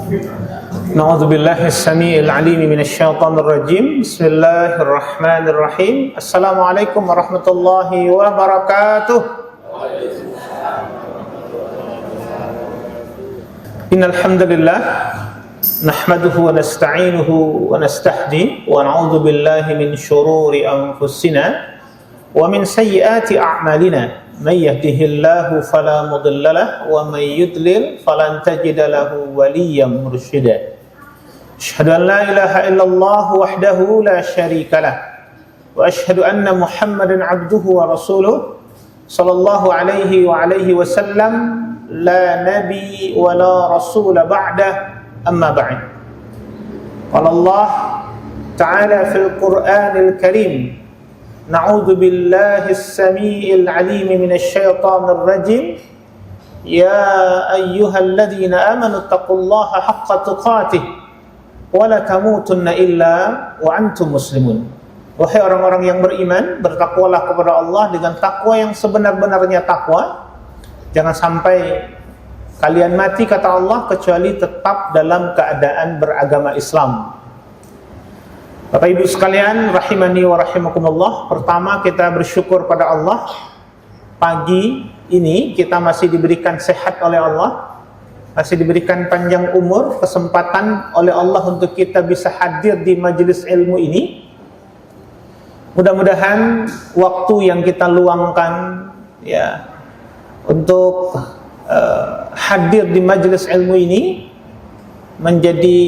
Na'udzu billahi as-sami'il 'alim minasy syaithanir rajim. Bismillahirrahmanirrahim. Assalamualaikum warahmatullahi wabarakatuh. Innal hamdalillah nahmaduhu wa nasta'inuhu wa nastahdi wa na'udzu billahi min shururi anfusina wa min sayyiati a'malina. May yahdihillahu fala mudilla lahu wa may yudlil falan tajida lahu waliyyan mursyida. Asyhadu an la ilaha illallah wahdahu la syarika lah wa asyhadu anna Muhammadan abduhu wa rasuluh sallallahu alaihi wa alihi wasallam la nabi wa la rasul ba'da amma ba'd. Qala Allah ta'ala fil Qur'anil Karim na'udzu billahi as-sami'il 'alim minasy syaithanir rajim ya ayyuhalladzina amanu taqullaha haqqa tuqatih wa la tamutunna illa wa antum muslimun. Wahai orang-orang yang beriman, bertakwalah kepada Allah dengan takwa yang sebenar-benarnya takwa. Jangan sampai kalian mati, kata Allah, kecuali tetap dalam keadaan beragama Islam. Bapak Ibu sekalian, rahimani wa rahimakumullah. Pertama, kita bersyukur pada Allah. Pagi ini kita masih diberikan sehat oleh Allah, masih diberikan panjang umur, kesempatan oleh Allah untuk kita bisa hadir di majelis ilmu ini. Mudah-mudahan waktu yang kita luangkan ya untuk hadir di majelis ilmu ini menjadi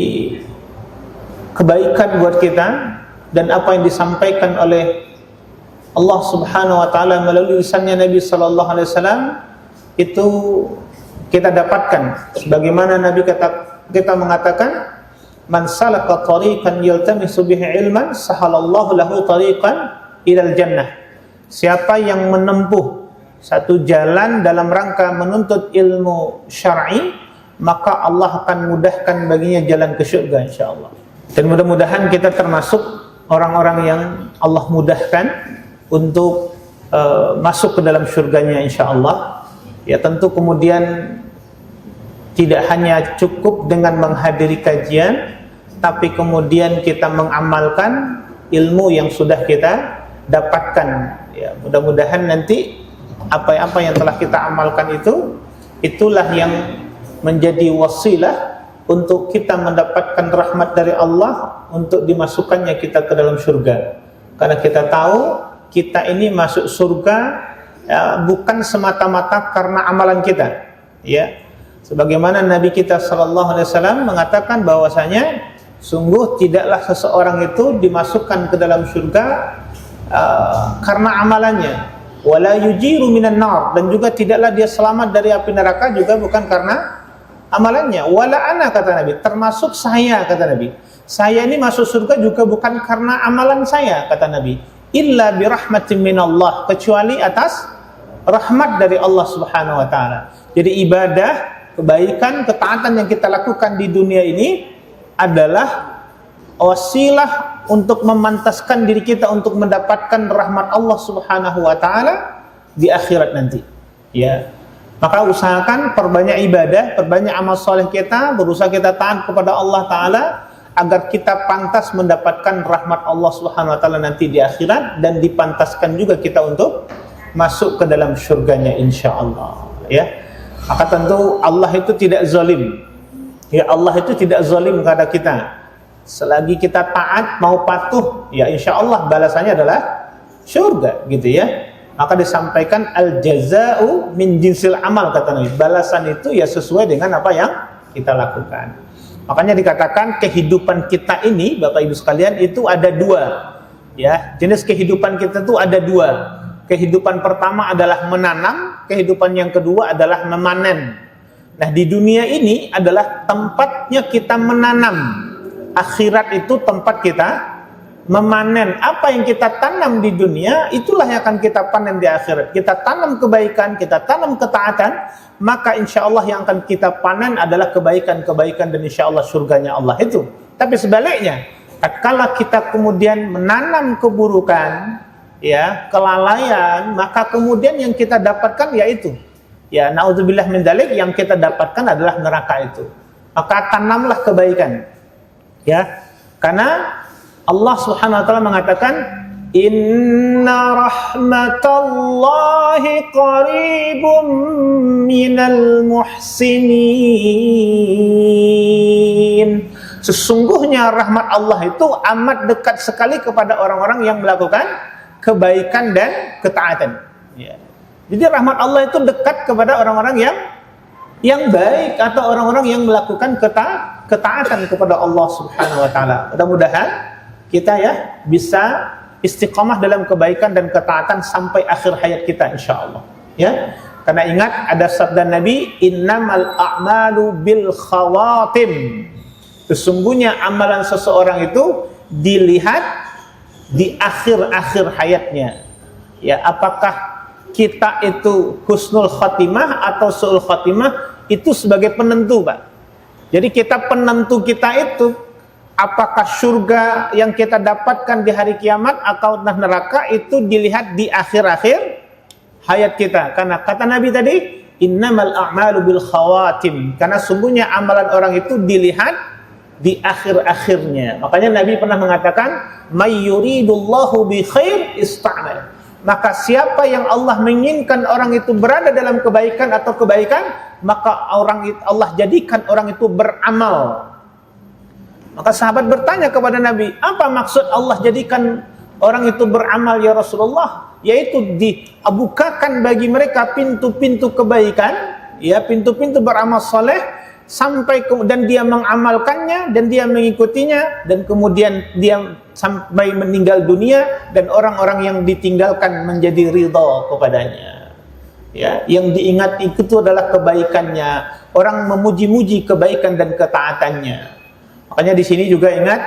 kebaikan buat kita, dan apa yang disampaikan oleh Allah Subhanahu wa taala melalui lisannya Nabi sallallahu alaihi wasallam itu kita dapatkan sebagaimana Nabi kita mengatakan, man salaka tariqan yaltamisu bihi ilman sahalallahu lahu tariqan ilal jannah. Siapa yang menempuh satu jalan dalam rangka menuntut ilmu syar'i, maka Allah akan mudahkan baginya jalan ke surga insyaallah. Dan mudah-mudahan kita termasuk orang-orang yang Allah mudahkan untuk masuk ke dalam surganya insyaallah. Ya tentu kemudian tidak hanya cukup dengan menghadiri kajian, tapi kemudian kita mengamalkan ilmu yang sudah kita dapatkan. Ya, mudah-mudahan nanti apa-apa yang telah kita amalkan itulah yang menjadi wasilah untuk kita mendapatkan rahmat dari Allah untuk dimasukkannya kita ke dalam surga. Karena kita tahu kita ini masuk surga ya, bukan semata-mata karena amalan kita. Ya, sebagaimana Nabi kita sallallahu alaihi wasallam mengatakan bahwasanya sungguh tidaklah seseorang itu dimasukkan ke dalam surga karena amalannya. Wala yujiru minan nar, dan juga tidaklah dia selamat dari api neraka juga bukan karena amalannya. Wala ana, kata Nabi, termasuk saya, kata Nabi. Saya ini masuk surga juga bukan karena amalan saya, kata Nabi. Illa birahmatin minallah, kecuali atas rahmat dari Allah Subhanahu wa taala. Jadi ibadah, kebaikan, ketaatan yang kita lakukan di dunia ini adalah wasilah untuk memantaskan diri kita untuk mendapatkan rahmat Allah Subhanahu wa taala di akhirat nanti. Ya. Maka usahakan perbanyak ibadah, perbanyak amal soleh kita, berusaha kita taat kepada Allah Ta'ala agar kita pantas mendapatkan rahmat Allah Subhanahu wa taala nanti di akhirat, dan dipantaskan juga kita untuk masuk ke dalam surganya insyaallah. Ya. Maka tentu Allah itu tidak zalim. Ya, Allah itu tidak zalim kepada kita. Selagi kita taat mau patuh, ya insyaallah balasannya adalah surga, gitu ya. Maka disampaikan al-jaza'u min jinsil amal, kata Nabi. Balasan itu ya sesuai dengan apa yang kita lakukan. Makanya dikatakan kehidupan kita ini, Bapak Ibu sekalian, itu ada dua. Ya, jenis kehidupan kita itu ada dua. Kehidupan pertama adalah menanam, kehidupan yang kedua adalah memanen. Nah, di dunia ini adalah tempatnya kita menanam. Akhirat itu tempat kita memanen. Apa yang kita tanam di dunia, itulah yang akan kita panen di akhirat. Kita tanam kebaikan, kita tanam ketaatan, maka insya Allah yang akan kita panen adalah kebaikan-kebaikan, dan insya Allah surganya Allah itu. Tapi sebaliknya, kalau kita kemudian menanam keburukan, ya kelalaian, maka kemudian yang kita dapatkan yaitu, ya naudzubillah min dzalik, yang kita dapatkan adalah neraka itu. maka tanamlah kebaikan. Ya. Karena Allah Subhanahu wa taala mengatakan, "Inna rahmatallahi qaribum minal muhsinin." Sesungguhnya rahmat Allah itu amat dekat sekali kepada orang-orang yang melakukan kebaikan dan ketaatan. Ya. Jadi rahmat Allah itu dekat kepada orang-orang yang baik atau orang-orang yang melakukan ketaatan kepada Allah Subhanahu wa taala. Mudah-mudahan kita ya bisa istiqamah dalam kebaikan dan ketaatan sampai akhir hayat kita insyaallah. Ya. Karena ingat ada sabda Nabi, "Innamal a'malu bil khawatim." Sesungguhnya amalan seseorang itu dilihat di akhir-akhir hayatnya. Ya, apakah kita itu husnul khatimah atau su'ul khatimah, itu sebagai penentu, Pak. Jadi penentu kita itu apakah surga yang kita dapatkan di hari kiamat atau neraka, itu dilihat di akhir-akhir hayat kita. Karena kata Nabi tadi, innamal a'malu bil khawatim. Karena sungguhnya amalan orang itu dilihat di akhir-akhirnya. Makanya Nabi pernah mengatakan, may yuridullahu bi khair ista'mal. Maka siapa yang Allah menginginkan orang itu berada dalam kebaikan atau kebaikan, maka Allah jadikan orang itu beramal. Maka sahabat bertanya kepada Nabi, apa maksud Allah jadikan orang itu beramal ya Rasulullah? Yaitu dibukakan bagi mereka pintu-pintu kebaikan, ya, pintu-pintu beramal soleh, sampai dan dia mengamalkannya dan dia mengikutinya, dan kemudian dia sampai meninggal dunia dan orang-orang yang ditinggalkan menjadi ridha kepadanya. Ya, yang diingat itu adalah kebaikannya. Orang memuji-muji kebaikan dan ketaatannya. Makanya di sini juga ingat,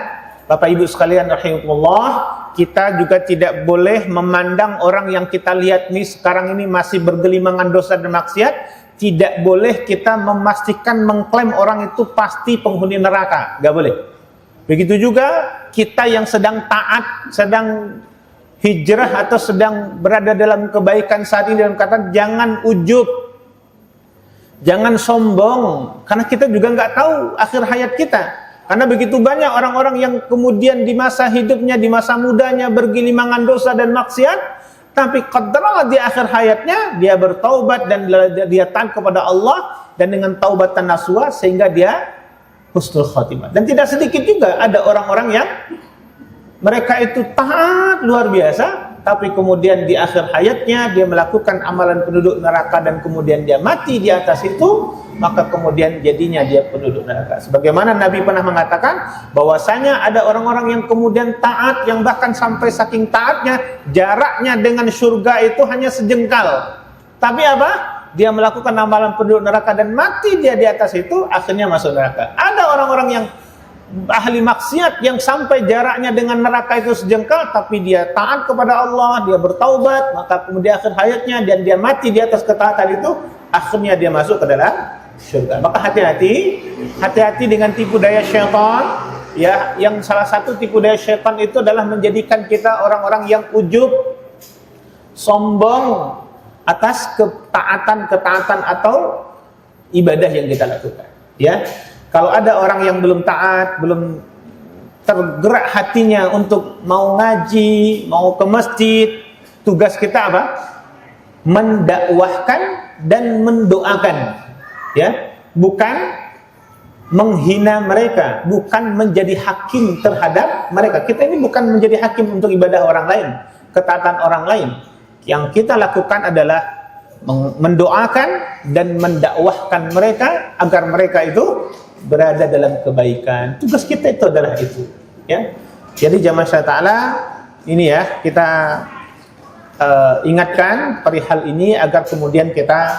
Bapak Ibu sekalian rahimakumullah, kita juga tidak boleh memandang orang yang kita lihat nih sekarang ini masih bergelimangan dosa dan maksiat. Tidak boleh kita memastikan, mengklaim orang itu pasti penghuni neraka. Gak boleh. Begitu juga kita yang sedang taat, sedang hijrah atau sedang berada dalam kebaikan saat ini, dalam kata jangan ujub, jangan sombong, karena kita juga nggak tahu akhir hayat kita. Karena begitu banyak orang-orang yang kemudian di masa hidupnya, di masa mudanya bergelimangan dosa dan maksiat, tapi qadarullah di akhir hayatnya dia bertaubat dan dia taat kepada Allah, dan dengan taubatan nasuha sehingga dia husnul khatimah. Dan tidak sedikit juga ada orang-orang yang mereka itu taat luar biasa, tapi kemudian di akhir hayatnya dia melakukan amalan penduduk neraka dan kemudian dia mati di atas itu, maka kemudian jadinya dia penduduk neraka. Sebagaimana Nabi pernah mengatakan bahwasanya ada orang-orang yang kemudian taat, yang bahkan sampai saking taatnya jaraknya dengan surga itu hanya sejengkal. Tapi apa? Dia melakukan amalan penduduk neraka dan mati dia di atas itu, akhirnya masuk neraka. Ada orang-orang yang ahli maksiat yang sampai jaraknya dengan neraka itu sejengkal, tapi dia taat kepada Allah, dia bertaubat, maka kemudian akhir hayatnya dan dia mati di atas ketaatan itu, akhirnya dia masuk ke dalam surga. Maka hati-hati dengan tipu daya syaitan, ya, yang salah satu tipu daya syaitan itu adalah menjadikan kita orang-orang yang ujub, sombong atas ketaatan atau ibadah yang kita lakukan. Ya, kalau ada orang yang belum taat, belum tergerak hatinya untuk mau ngaji, mau ke masjid, tugas kita apa? Mendakwahkan dan mendoakan. Ya, bukan menghina mereka, bukan menjadi hakim terhadap mereka. Kita ini bukan menjadi hakim untuk ibadah orang lain, ketaatan orang lain. Yang kita lakukan adalah mendoakan dan mendakwahkan mereka agar mereka itu berada dalam kebaikan. Tugas kita itu adalah itu, ya. Jadi jamaah Allah Ta'ala ini ya, kita ingatkan perihal ini agar kemudian kita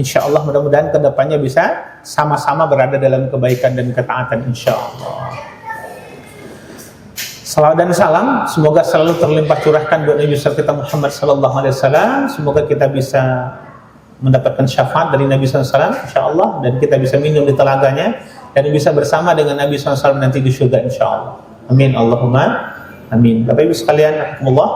insyaallah mudah-mudahan kedepannya bisa sama-sama berada dalam kebaikan dan ketaatan insyaallah. Salawat dan salam semoga selalu terlimpah curahkan buat Nabi besar kita Muhammad sallallahu alaihi wasallam. Semoga kita bisa mendapatkan syafaat dari Nabi sallallahu alaihi wasallam insyaallah, dan kita bisa minum di telaganya dan bisa bersama dengan Nabi sallallahu alaihi wasallam nanti di surga insyaallah. Amin Allahumma amin. Bapak Ibu sekalian rahimakumullah,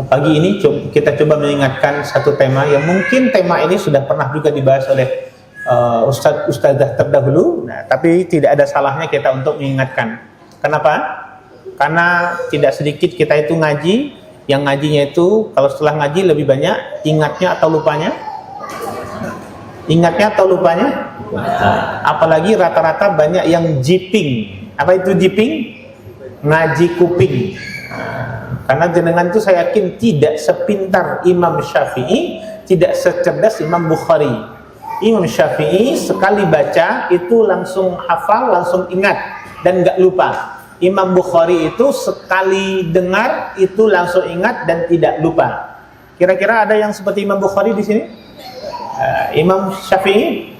pagi ini kita coba mengingatkan satu tema yang mungkin tema ini sudah pernah juga dibahas oleh ustadzah terdahulu. Nah, tapi tidak ada salahnya kita untuk mengingatkan. Kenapa? Karena tidak sedikit kita itu ngaji, yang ngajinya itu kalau setelah ngaji lebih banyak ingatnya atau lupanya? Ingatnya atau lupanya? Apalagi rata-rata banyak yang jiping. Apa itu jiping? Ngaji kuping. Karena jenengan itu saya yakin tidak sepintar Imam Syafi'i, tidak secerdas Imam Bukhari. Imam Syafi'i sekali baca itu langsung hafal, langsung ingat dan gak lupa. Imam Bukhari itu sekali dengar itu langsung ingat dan tidak lupa. Kira-kira ada yang seperti Imam Bukhari di sini? Imam Syafi'i?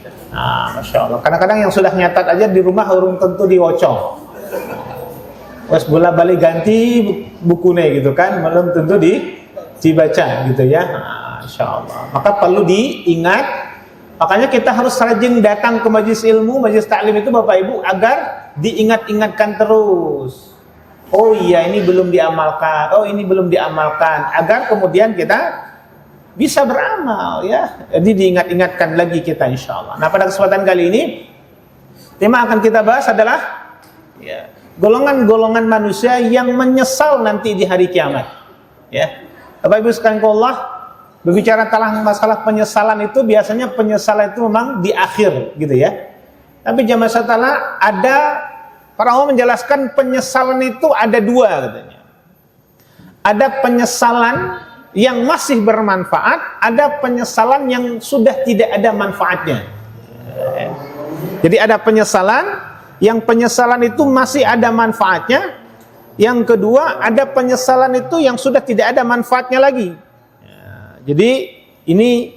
Masya Allah. Kadang-kadang yang sudah nyatat aja di rumah urung tentu diwocong. Wes bola balik ganti bukunya gitu kan, belum tentu dibaca gitu ya. Masya Allah. Maka perlu diingat. Makanya kita harus rajin datang ke majelis ilmu, majelis taklim itu Bapak Ibu agar diingat-ingatkan terus. Oh iya ini belum diamalkan, oh ini belum diamalkan, agar kemudian kita bisa beramal ya. Jadi diingat-ingatkan lagi kita insya Allah. Nah pada kesempatan kali ini tema akan kita bahas adalah ya, golongan-golongan manusia yang menyesal nanti di hari kiamat. Ya, Bapak Ibu sekalian Allah, berbicara tentang masalah penyesalan itu biasanya penyesalan itu memang di akhir gitu ya. Tapi jamaah sekalian ada para ulama menjelaskan penyesalan itu ada dua katanya. Ada penyesalan yang masih bermanfaat, ada penyesalan yang sudah tidak ada manfaatnya. Jadi ada penyesalan yang penyesalan itu masih ada manfaatnya. Yang kedua ada penyesalan itu yang sudah tidak ada manfaatnya lagi. Jadi ini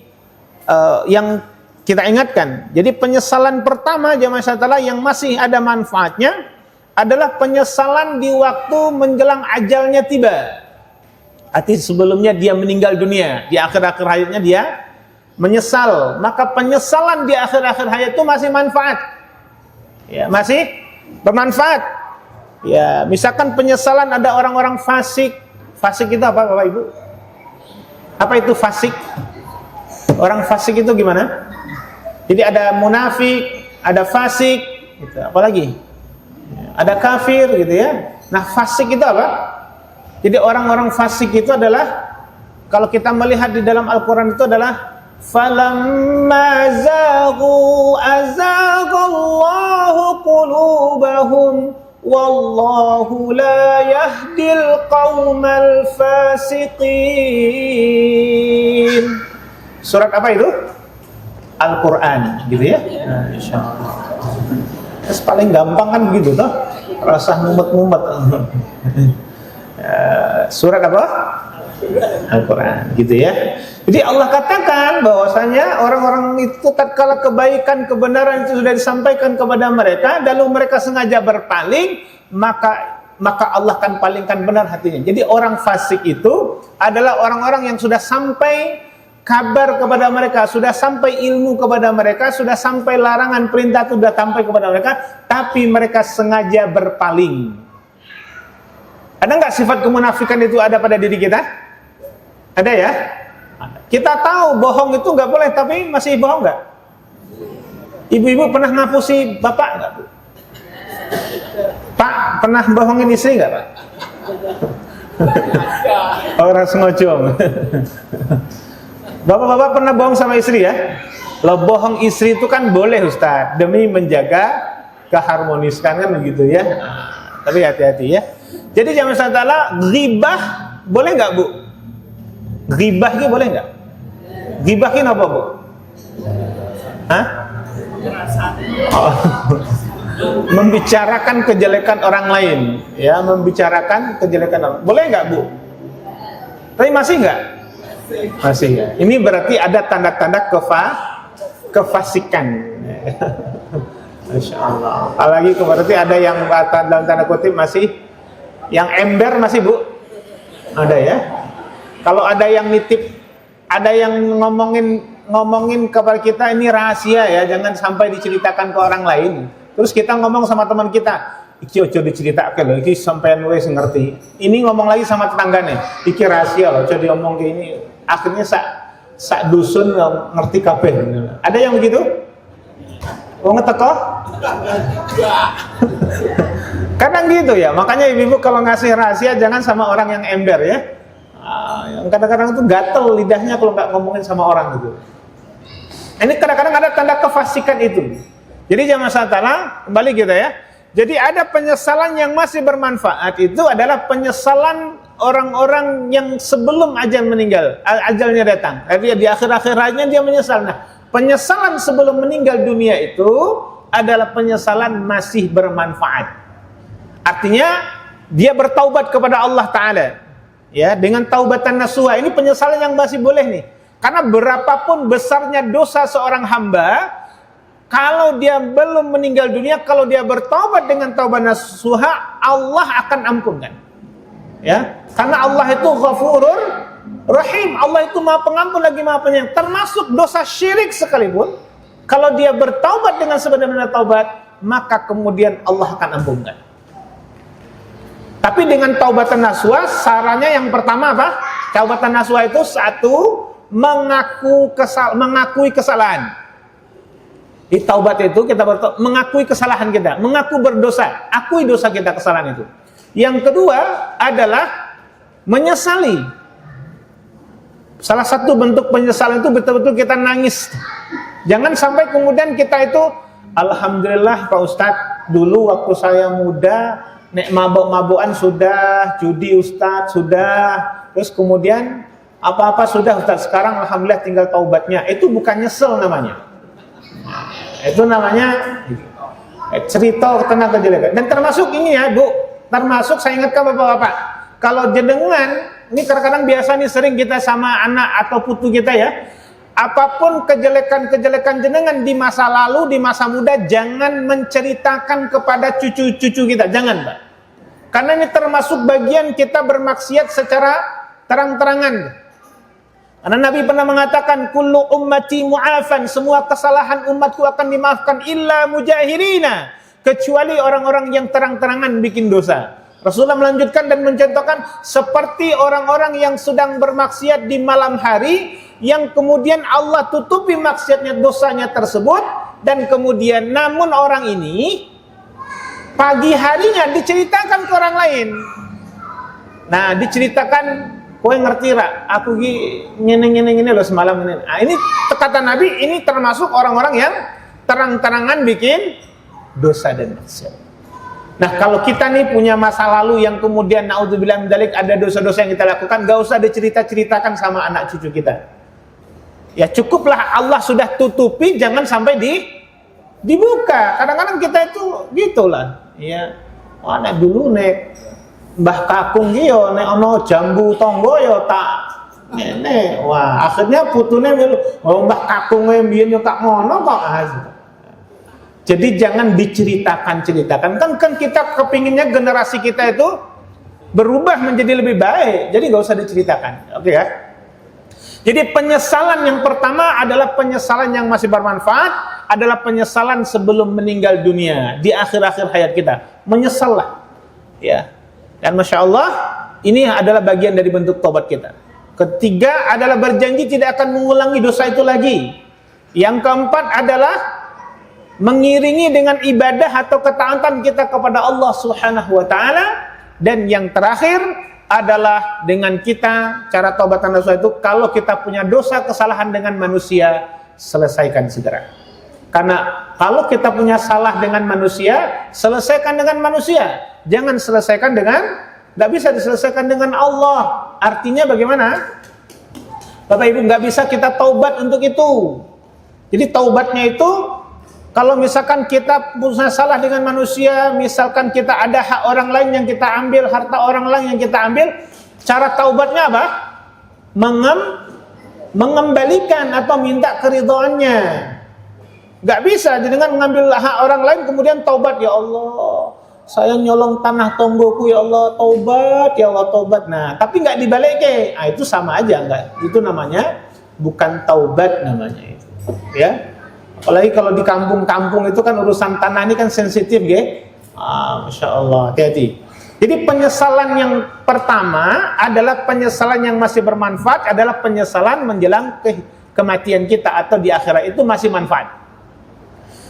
yang kita ingatkan. Jadi penyesalan pertama jamaah sekalian yang masih ada manfaatnya adalah penyesalan di waktu menjelang ajalnya tiba. Arti sebelumnya dia meninggal dunia, di akhir-akhir hayatnya dia menyesal. Maka penyesalan di akhir-akhir hayat itu masih manfaat. Ya, masih bermanfaat. Ya, misalkan penyesalan ada orang-orang fasik. Fasik itu apa Bapak Ibu? Apa itu fasik? Orang fasik itu gimana? Jadi ada munafik, ada fasik, gitu. Apalagi? Ada kafir gitu ya. Nah, fasik itu apa? Jadi orang-orang fasik itu adalah kalau kita melihat di dalam Al-Qur'an itu adalah falamma zaghu azaghallahu qulubahum wallahu la yahdil qaumal fasiqin. Surat apa itu? Al-Qur'an gitu ya. Nah, insyaallah. Terus paling gampang kan begitu toh. Rasa mumet-mumet. Surat apa? Al-Quran gitu ya. Jadi Allah katakan bahwasanya orang-orang itu tatkala kebaikan kebenaran itu sudah disampaikan kepada mereka lalu mereka sengaja berpaling, maka Allah akan palingkan benar hatinya. Jadi orang fasik itu adalah orang-orang yang sudah sampai kabar kepada mereka, sudah sampai ilmu kepada mereka, sudah sampai larangan perintah itu sudah sampai kepada mereka, tapi mereka sengaja berpaling. Ada nggak sifat kemunafikan itu ada pada diri kita? Ada ya? Kita tahu bohong itu nggak boleh, tapi masih bohong nggak? Ibu-ibu pernah ngapusi bapak nggak? Pak pernah bohongin istri nggak Pak? Orang sengojong. Bapak-bapak pernah bohong sama istri ya? Lo bohong istri itu kan boleh Ustaz, demi menjaga keharmonisan kan begitu ya. Tapi hati-hati ya. Jadi jangan salah, ghibah boleh nggak Bu? Ghibah itu boleh nggak? Ghibahin apa Bu? Hah? Oh. Membicarakan kejelekan orang lain, ya, membicarakan kejelekan orang. Boleh nggak Bu? Tapi masih nggak? Masih ya. Ini berarti ada tanda-tanda kefasikan. Masya Allah. Apalagi berarti ada yang dalam tanda kutip masih yang ember masih Bu? Ada ya? Kalau ada yang nitip, ada yang ngomongin kepada kita ini rahasia ya, jangan sampai diceritakan ke orang lain. Terus kita ngomong sama teman kita, iki ojo diceritakan loh, iki sampean wis ngerti. Ini ngomong lagi sama tetangganya, iki rahasia loh, ojo diomong kayak ini. Akhirnya sak dusun ngerti kabeh. Ada yang begitu? Wong teko? Kadang gitu ya. Makanya ibu-ibu kalau ngasih rahasia jangan sama orang yang ember ya. Yang kadang-kadang itu gatel lidahnya kalau nggak ngomongin sama orang gitu. Ini kadang-kadang ada tanda kefasikan itu. Jadi jangan salah, kembali kita ya. Jadi ada penyesalan yang masih bermanfaat, itu adalah penyesalan orang-orang yang sebelum ajal meninggal, ajalnya datang. Jadi di akhir-akhir hayatnya dia menyesal. Nah, penyesalan sebelum meninggal dunia itu adalah penyesalan masih bermanfaat. Artinya dia bertaubat kepada Allah Ta'ala. Ya, dengan taubatan nasuha. Ini penyesalan yang masih boleh nih. Karena berapapun besarnya dosa seorang hamba, kalau dia belum meninggal dunia, kalau dia bertaubat dengan taubat nasuha, Allah akan ampunkan. Ya, karena Allah itu Ghafurur Rahim. Allah itu Maha Pengampun lagi Maha Penyayang. Termasuk dosa syirik sekalipun, kalau dia bertaubat dengan sebenar-benar taubat, maka kemudian Allah akan ampunkan. Tapi dengan taubatan nasuha, sarannya yang pertama apa? Taubatan nasuha itu satu, mengakui kesalahan. Di taubat itu kita mengakui kesalahan kita, mengaku berdosa, akui dosa kita, kesalahan itu. Yang kedua adalah menyesali. Salah satu bentuk penyesalan itu betul-betul kita nangis. Jangan sampai kemudian kita itu, alhamdulillah Pak Ustadz, dulu waktu saya muda, nek mabuk-mabukan sudah, judi Ustadz sudah, terus kemudian apa-apa sudah Ustadz, sekarang alhamdulillah tinggal taubatnya. Itu bukan nyesel namanya. Itu namanya cerita tentang kejelekan. Dan termasuk ini ya Bu, termasuk saya ingatkan bapak-bapak, kalau jenengan, ini kadang-kadang biasa nih sering kita sama anak atau putu kita ya, apapun kejelekan-kejelekan jenengan di masa lalu, di masa muda, jangan menceritakan kepada cucu-cucu kita, jangan Pak. Karena ini termasuk bagian kita bermaksiat secara terang-terangan. Karena Nabi pernah mengatakan, kullu ummati mu'afan, semua kesalahan umatku akan dimaafkan illa mujahirina, kecuali orang-orang yang terang-terangan bikin dosa. Rasulullah melanjutkan dan mencontohkan seperti orang-orang yang sedang bermaksiat di malam hari, yang kemudian Allah tutupi maksiatnya, dosanya tersebut, dan kemudian namun orang ini pagi harinya diceritakan ke orang lain. Nah, diceritakan, kowe ngerti ra, aku ngene loh semalam ini. Nah, ini kata Nabi, ini termasuk orang-orang yang terang-terangan bikin dosa dan maksiat. Nah, kalau kita nih punya masa lalu yang kemudian naudzubillah min dzalik, ada dosa-dosa yang kita lakukan, gak usah dicerita-ceritakan sama anak cucu kita. Ya cukuplah Allah sudah tutupi, jangan sampai dibuka. Kadang-kadang kita itu gitulah. Ya, nek dulu nek Mbah Kakung ki yo nek ana jambu tangga yo tak ngene. Wah, akhirnya putune melu, oh Mbah Kakung mbiyen yo tak ngono kok. Jadi jangan diceritakan-ceritakan. Kan kita kepinginnya generasi kita itu berubah menjadi lebih baik. Jadi nggak usah diceritakan. Oke ya. Jadi penyesalan yang pertama adalah penyesalan yang masih bermanfaat, adalah penyesalan sebelum meninggal dunia, di akhir-akhir hayat kita. Menyesallah. Ya. Dan Masya Allah, ini adalah bagian dari bentuk taubat kita. Ketiga adalah berjanji tidak akan mengulangi dosa itu lagi. Yang keempat adalah mengiringi dengan ibadah atau ketaatan kita kepada Allah Subhanahu wa Ta'ala. Dan yang terakhir adalah dengan kita, cara taubatan nasuha itu, kalau kita punya dosa kesalahan dengan manusia, selesaikan segera. Karena kalau kita punya salah dengan manusia, selesaikan dengan manusia. Jangan selesaikan dengan, nggak bisa diselesaikan dengan Allah. Artinya bagaimana? Bapak Ibu, nggak bisa kita taubat untuk itu. Jadi taubatnya itu, kalau misalkan kita punya salah dengan manusia, misalkan kita ada hak orang lain yang kita ambil, harta orang lain yang kita ambil, cara taubatnya apa? Mengembalikan atau minta keridhaannya. Gak bisa, jadi dengan mengambil hak orang lain kemudian taubat, ya Allah, saya nyolong tanah tonggoku, ya Allah, taubat, ya Allah, taubat. Nah, tapi gak dibalik, itu sama aja, enggak. Itu namanya bukan taubat namanya itu. Ya. Apalagi kalau di kampung-kampung itu kan urusan tanah ini kan sensitif, Masya Allah, hati-hati. Jadi penyesalan yang pertama adalah penyesalan yang masih bermanfaat, adalah penyesalan menjelang kematian kita atau di akhirat, itu masih manfaat.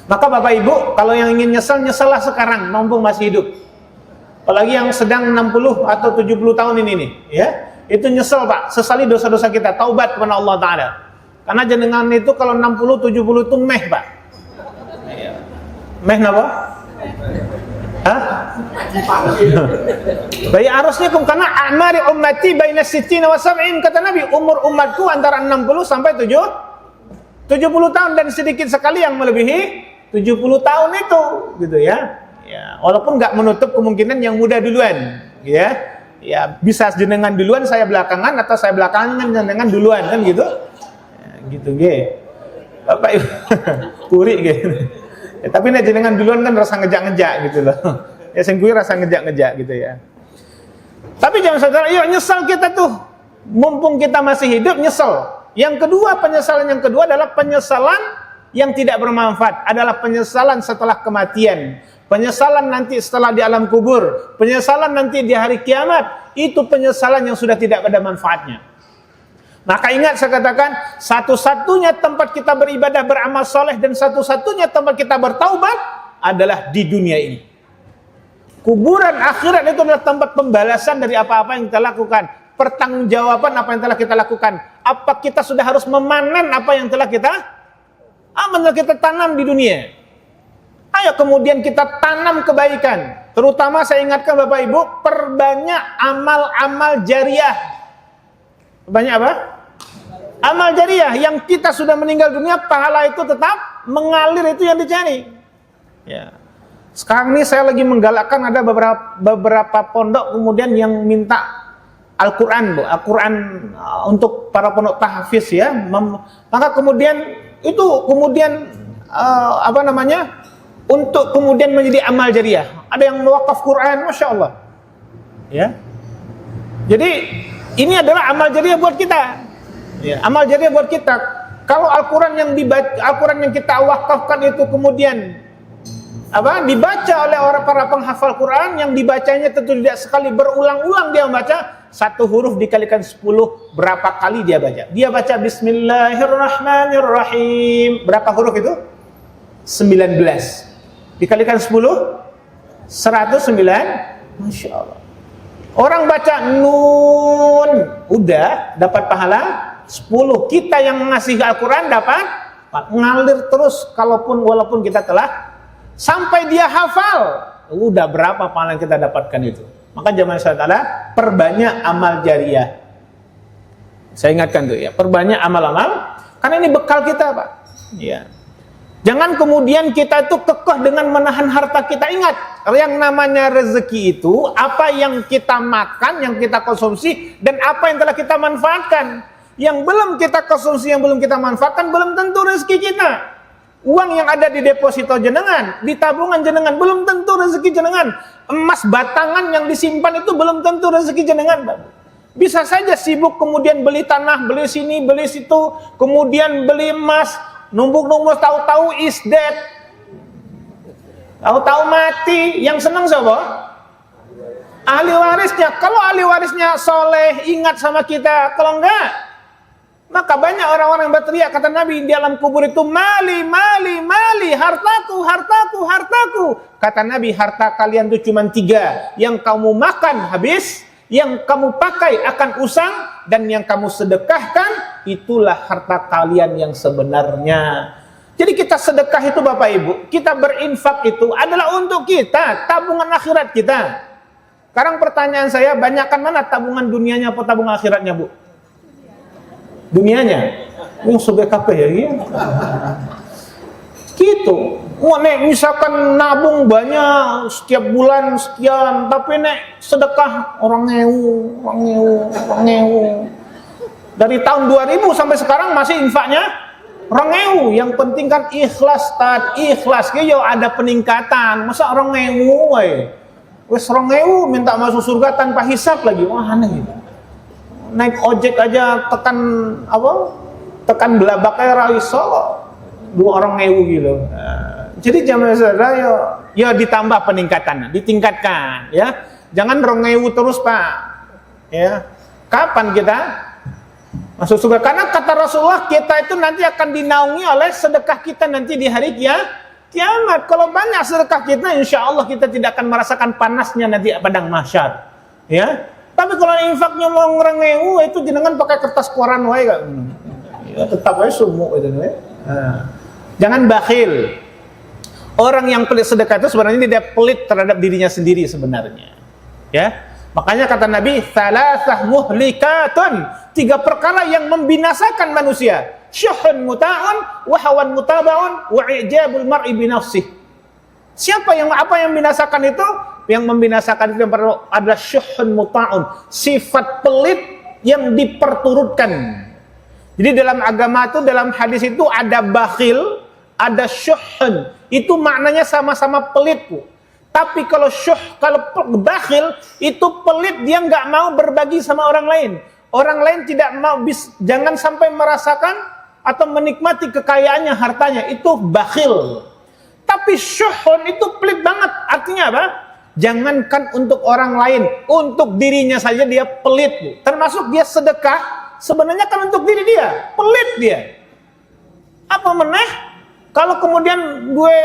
Maka Bapak Ibu, kalau yang ingin nyesal, nyesallah sekarang, mumpung masih hidup. Apalagi yang sedang 60 atau 70 tahun ini nih, ya. Itu nyesal Pak, sesali dosa-dosa kita, taubat kepada Allah Ta'ala. Karena jenengan itu kalau 60, 70 itu meh Pak. Meh napa? Hah? Bayi arusnya karena amari ummati baina sittina wa sab'in, kata Nabi, umur umatku antara 60 sampai 70 tahun, dan sedikit sekali yang melebihi 70 tahun itu, gitu ya. Ya, walaupun nggak menutup kemungkinan yang muda duluan, ya. Ya, bisa jenengan duluan, saya belakangan, atau saya belakangan jenengan duluan, kan gitu. Ya, gitu ge. Bapak Ibu, kuri gitu. Ya, tapi nek jenengan duluan kan rasa ngejak-ngejak gitu loh. Ya sing kuwi rasa ngejak-ngejak gitu ya. Tapi jangan saudara, yuk nyesal kita tuh. Mumpung kita masih hidup, nyesal. Yang kedua, penyesalan yang kedua adalah penyesalan yang tidak bermanfaat, adalah penyesalan setelah kematian. Penyesalan nanti setelah di alam kubur, penyesalan nanti di hari kiamat, itu penyesalan yang sudah tidak ada manfaatnya. Maka ingat, saya katakan, satu-satunya tempat kita beribadah, beramal soleh, dan satu-satunya tempat kita bertaubat adalah di dunia ini. Kuburan akhirat itu adalah tempat pembalasan dari apa-apa yang kita lakukan, pertanggungjawaban apa yang telah kita lakukan. Apa kita sudah harus memanen apa yang telah kita tanam di dunia. Ayo kemudian kita tanam kebaikan. Terutama saya ingatkan Bapak Ibu, perbanyak amal-amal jariah. Banyak apa? Amal jariah, yang kita sudah meninggal dunia, pahala itu tetap mengalir, itu yang dicari. Ya. Sekarang ini saya lagi menggalakkan, ada beberapa pondok kemudian yang minta Al-Quran, Bu. Al-Quran untuk para pondok tahfiz ya. Maka kemudian itu untuk kemudian menjadi amal jariah. Ada yang wakaf Quran, Masya Allah. Ya. Jadi ini adalah amal jariah buat kita. Ya, amal jariah buat kita. Kalau Al-Quran yang kita wakafkan itu kemudian dibaca oleh para penghafal Quran, yang dibacanya tentu tidak sekali, berulang-ulang dia membaca, satu huruf dikalikan 10, berapa kali dia baca? Dia baca Bismillahirrahmanirrahim. Berapa huruf itu? 19. Dikalikan 10, 109. Masya Allah. Orang baca nun, udah dapat pahala 10. Kita yang ngasih Al-Quran dapat ngalir terus, walaupun kita telah sampai dia hafal, udah berapa pahala yang kita dapatkan itu. Maka jamaah saudara, perbanyak amal jariah. Saya ingatkan tuh ya, perbanyak amal-amal, karena ini bekal kita Pak. Ya. Jangan kemudian kita itu kekeh dengan menahan harta kita. Ingat, yang namanya rezeki itu apa yang kita makan, yang kita konsumsi, dan apa yang telah kita manfaatkan. Yang belum kita konsumsi, yang belum kita manfaatkan, belum tentu rezeki kita. Uang yang ada di deposito jenengan, di tabungan jenengan, belum tentu rezeki jenengan. Emas batangan yang disimpan itu belum tentu rezeki jenengan. Bisa saja sibuk kemudian beli tanah, beli sini, beli situ, kemudian beli emas, numpuk-numpuk, tahu-tahu is dead, tahu-tahu mati. Yang senang siapa? Ahli warisnya. Kalau ahli warisnya soleh, ingat sama kita. Kalau enggak, maka banyak orang-orang yang berteriak, kata Nabi, di alam kubur itu, mali, mali, mali, hartaku, hartaku, hartaku. Kata Nabi, harta kalian itu cuma 3. Yang kamu makan habis, yang kamu pakai akan usang, dan yang kamu sedekahkan, itulah harta kalian yang sebenarnya. Jadi kita sedekah itu Bapak Ibu, kita berinfak itu adalah untuk kita, tabungan akhirat kita. Sekarang pertanyaan saya, banyakkan mana tabungan dunianya atau tabungan akhiratnya Bu? Dunianya, yang sudah kabeh ya, gitu. Wah, nek misalkan nabung banyak setiap bulan sekian, tapi nek sedekah orang ngewu. Dari tahun 2000 sampai sekarang masih infaknya orang ngewu. Yang penting kan ikhlas, ikhlas. Yo ada peningkatan. Masa orang ngewu, wes orang ngewu minta masuk surga tanpa hisap lagi, wah aneh gitu. Naik ojek aja tekan belabaknya raiso 2 orang ngewu gitu. Jadi jamaah saudara, ya ditambah peningkatan, ditingkatkan ya. Jangan rongewu terus Pak. Ya. Kapan kita masuk surga? Karena kata Rasulullah, kita itu nanti akan dinaungi oleh sedekah kita nanti di hari kiamat. Kalau banyak sedekah kita, insya Allah kita tidak akan merasakan panasnya nanti padang mahsyar. Ya, tapi kalau infaknya mau ngerengewu itu jenengan pakai kertas koran wae gak? Ya, tetap aja sumuk itu. Jangan bakhil. Orang yang pelit sedekah itu sebenarnya dia pelit terhadap dirinya sendiri sebenarnya. Ya, makanya kata Nabi, "Thalathah muhlikatun." 3 perkara yang membinasakan manusia. Syuhun muta'un, wa hawan mutaba'un, wa i'jabul mar'i bi nafsih. Apa yang membinasakan itu? Yang membinasakan itu adalah syuhun muta'un, sifat pelit yang diperturutkan. Jadi dalam agama itu, dalam hadis itu ada bakhil, ada syuhun. Itu maknanya sama-sama pelit, Bu. Tapi kalau bakhil itu pelit, dia nggak mau berbagi sama orang lain. Orang lain tidak mau, jangan sampai merasakan atau menikmati kekayaannya, hartanya, itu bakhil. Tapi syuhun itu pelit banget. Artinya apa? Jangankan untuk orang lain, untuk dirinya saja dia pelit, Bu. Termasuk dia sedekah, sebenarnya kan untuk diri dia, pelit dia. Apa meneh? Kalau kemudian gue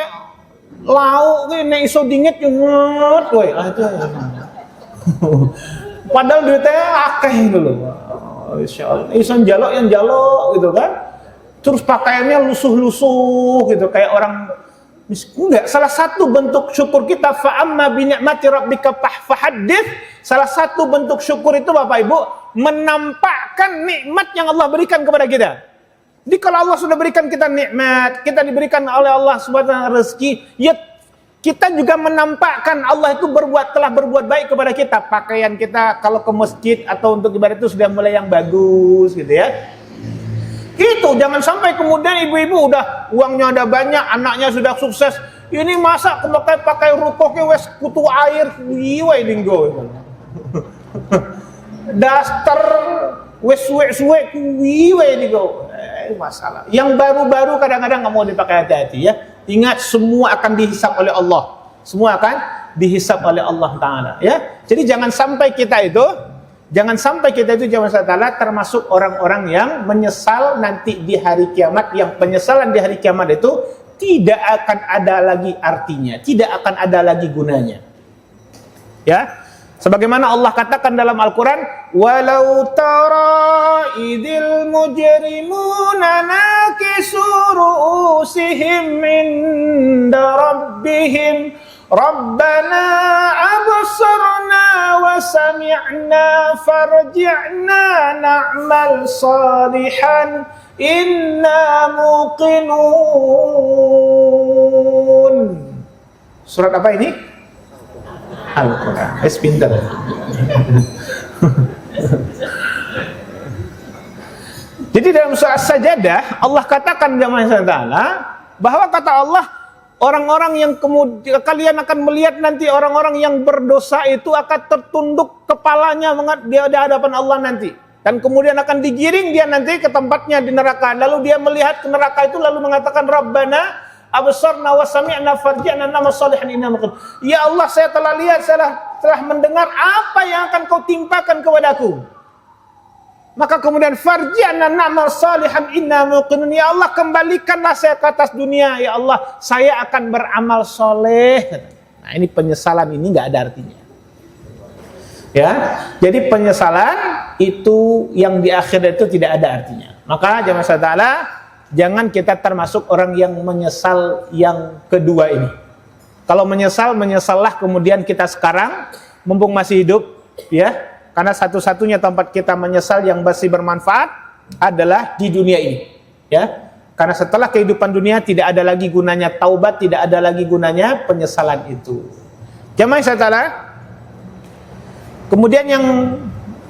lauk ini iso dingit ngut kowe. Itu. Padahal duitnya akeh dulu. Insyaallah. Iso njaluk yang njaluk gitu kan. Terus pakaiannya lusuh-lusuh gitu kayak orang miskin. Enggak, salah satu bentuk syukur kita fa amma bi ni'mati rabbika fahaddits. Salah satu bentuk syukur itu Bapak Ibu menampakkan nikmat yang Allah berikan kepada kita. Jadi kalau Allah sudah berikan kita nikmat, kita diberikan oleh Allah Subhanahu wa taala rezeki, ya kita juga menampakkan Allah itu telah berbuat baik kepada kita. Pakaian kita kalau ke masjid atau untuk ibadah itu sudah mulai yang bagus gitu ya. Itu jangan sampai kemudian ibu-ibu udah uangnya udah banyak, anaknya sudah sukses. Ini masa pakai rukuknya wes kutu air, iwe dinggo. Daster wes suwe iwe dinggo. Masalah. Yang baru-baru kadang-kadang nggak mau dipakai, hati-hati ya. Ingat, semua akan dihisap oleh Allah. Semua akan dihisap oleh Allah Ta'ala ya. Jadi jangan sampai kita itu jangan Ta'ala termasuk orang-orang yang menyesal nanti di hari kiamat. Yang penyesalan di hari kiamat itu tidak akan ada lagi artinya, tidak akan ada lagi gunanya. Ya. Sebagaimana Allah katakan dalam Al-Quran, walau tara idil mujrimuna nakisu ru'usihim inda rabbihim rabbana absarna wa sami'na farji'na na'mal salihan inna muqinun. Surat apa ini? Al-Quran. Pintar. Jadi dalam surat Sajadah Allah katakan bahwa kata Allah, orang-orang yang kemudian kalian akan melihat nanti orang-orang yang berdosa itu akan tertunduk kepalanya di hadapan Allah nanti, dan kemudian akan digiring dia nanti ke tempatnya di neraka. Lalu dia melihat ke neraka itu lalu mengatakan, Rabbana absarna wa sami'na farji'na na'mal salihan inna muqin. Ya Allah, saya telah lihat, saya telah mendengar apa yang akan kau timpakan kepadaku. Maka kemudian farji'na na'mal salihan inna muqinun. Ya Allah, kembalikanlah saya ke atas dunia. Ya Allah, saya akan beramal soleh. Nah, ini penyesalan ini nggak ada artinya. Ya, jadi penyesalan itu yang di akhirat itu tidak ada artinya. Maka jamaah ta'ala, jangan kita termasuk orang yang menyesal yang kedua ini. Kalau menyesallah kemudian kita sekarang mumpung masih hidup ya, karena satu-satunya tempat kita menyesal yang masih bermanfaat adalah di dunia ini ya. Karena setelah kehidupan dunia tidak ada lagi gunanya taubat, tidak ada lagi gunanya penyesalan itu. Jamaah sekalian, kemudian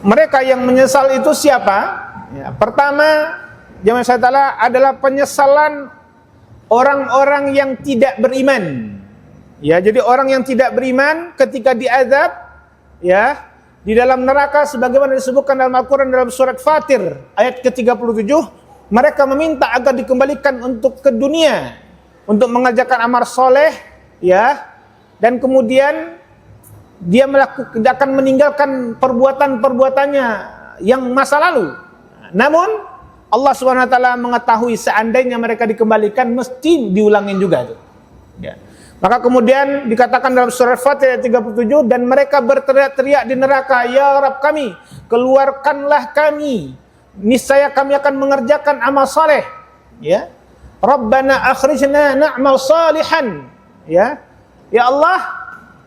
mereka yang menyesal itu siapa? Ya, pertama jamaah sekalian adalah penyesalan orang-orang yang tidak beriman. Ya, jadi orang yang tidak beriman ketika diazab ya di dalam neraka sebagaimana disebutkan dalam Al-Qur'an dalam surat Fatir ayat ke-37, mereka meminta agar dikembalikan untuk ke dunia untuk mengerjakan amal soleh ya, dan kemudian dia akan meninggalkan perbuatan-perbuatannya yang masa lalu. Namun Allah Subhanahu wa taala mengetahui seandainya mereka dikembalikan mesti diulangin juga tuh. Ya. Maka kemudian dikatakan dalam surat Fatih ayat 37, dan mereka berteriak-teriak di neraka, ya Rabb kami, keluarkanlah kami, niscaya kami akan mengerjakan amal saleh. Ya, Rabbana akhrijna na'mal salihan. Ya, ya Allah,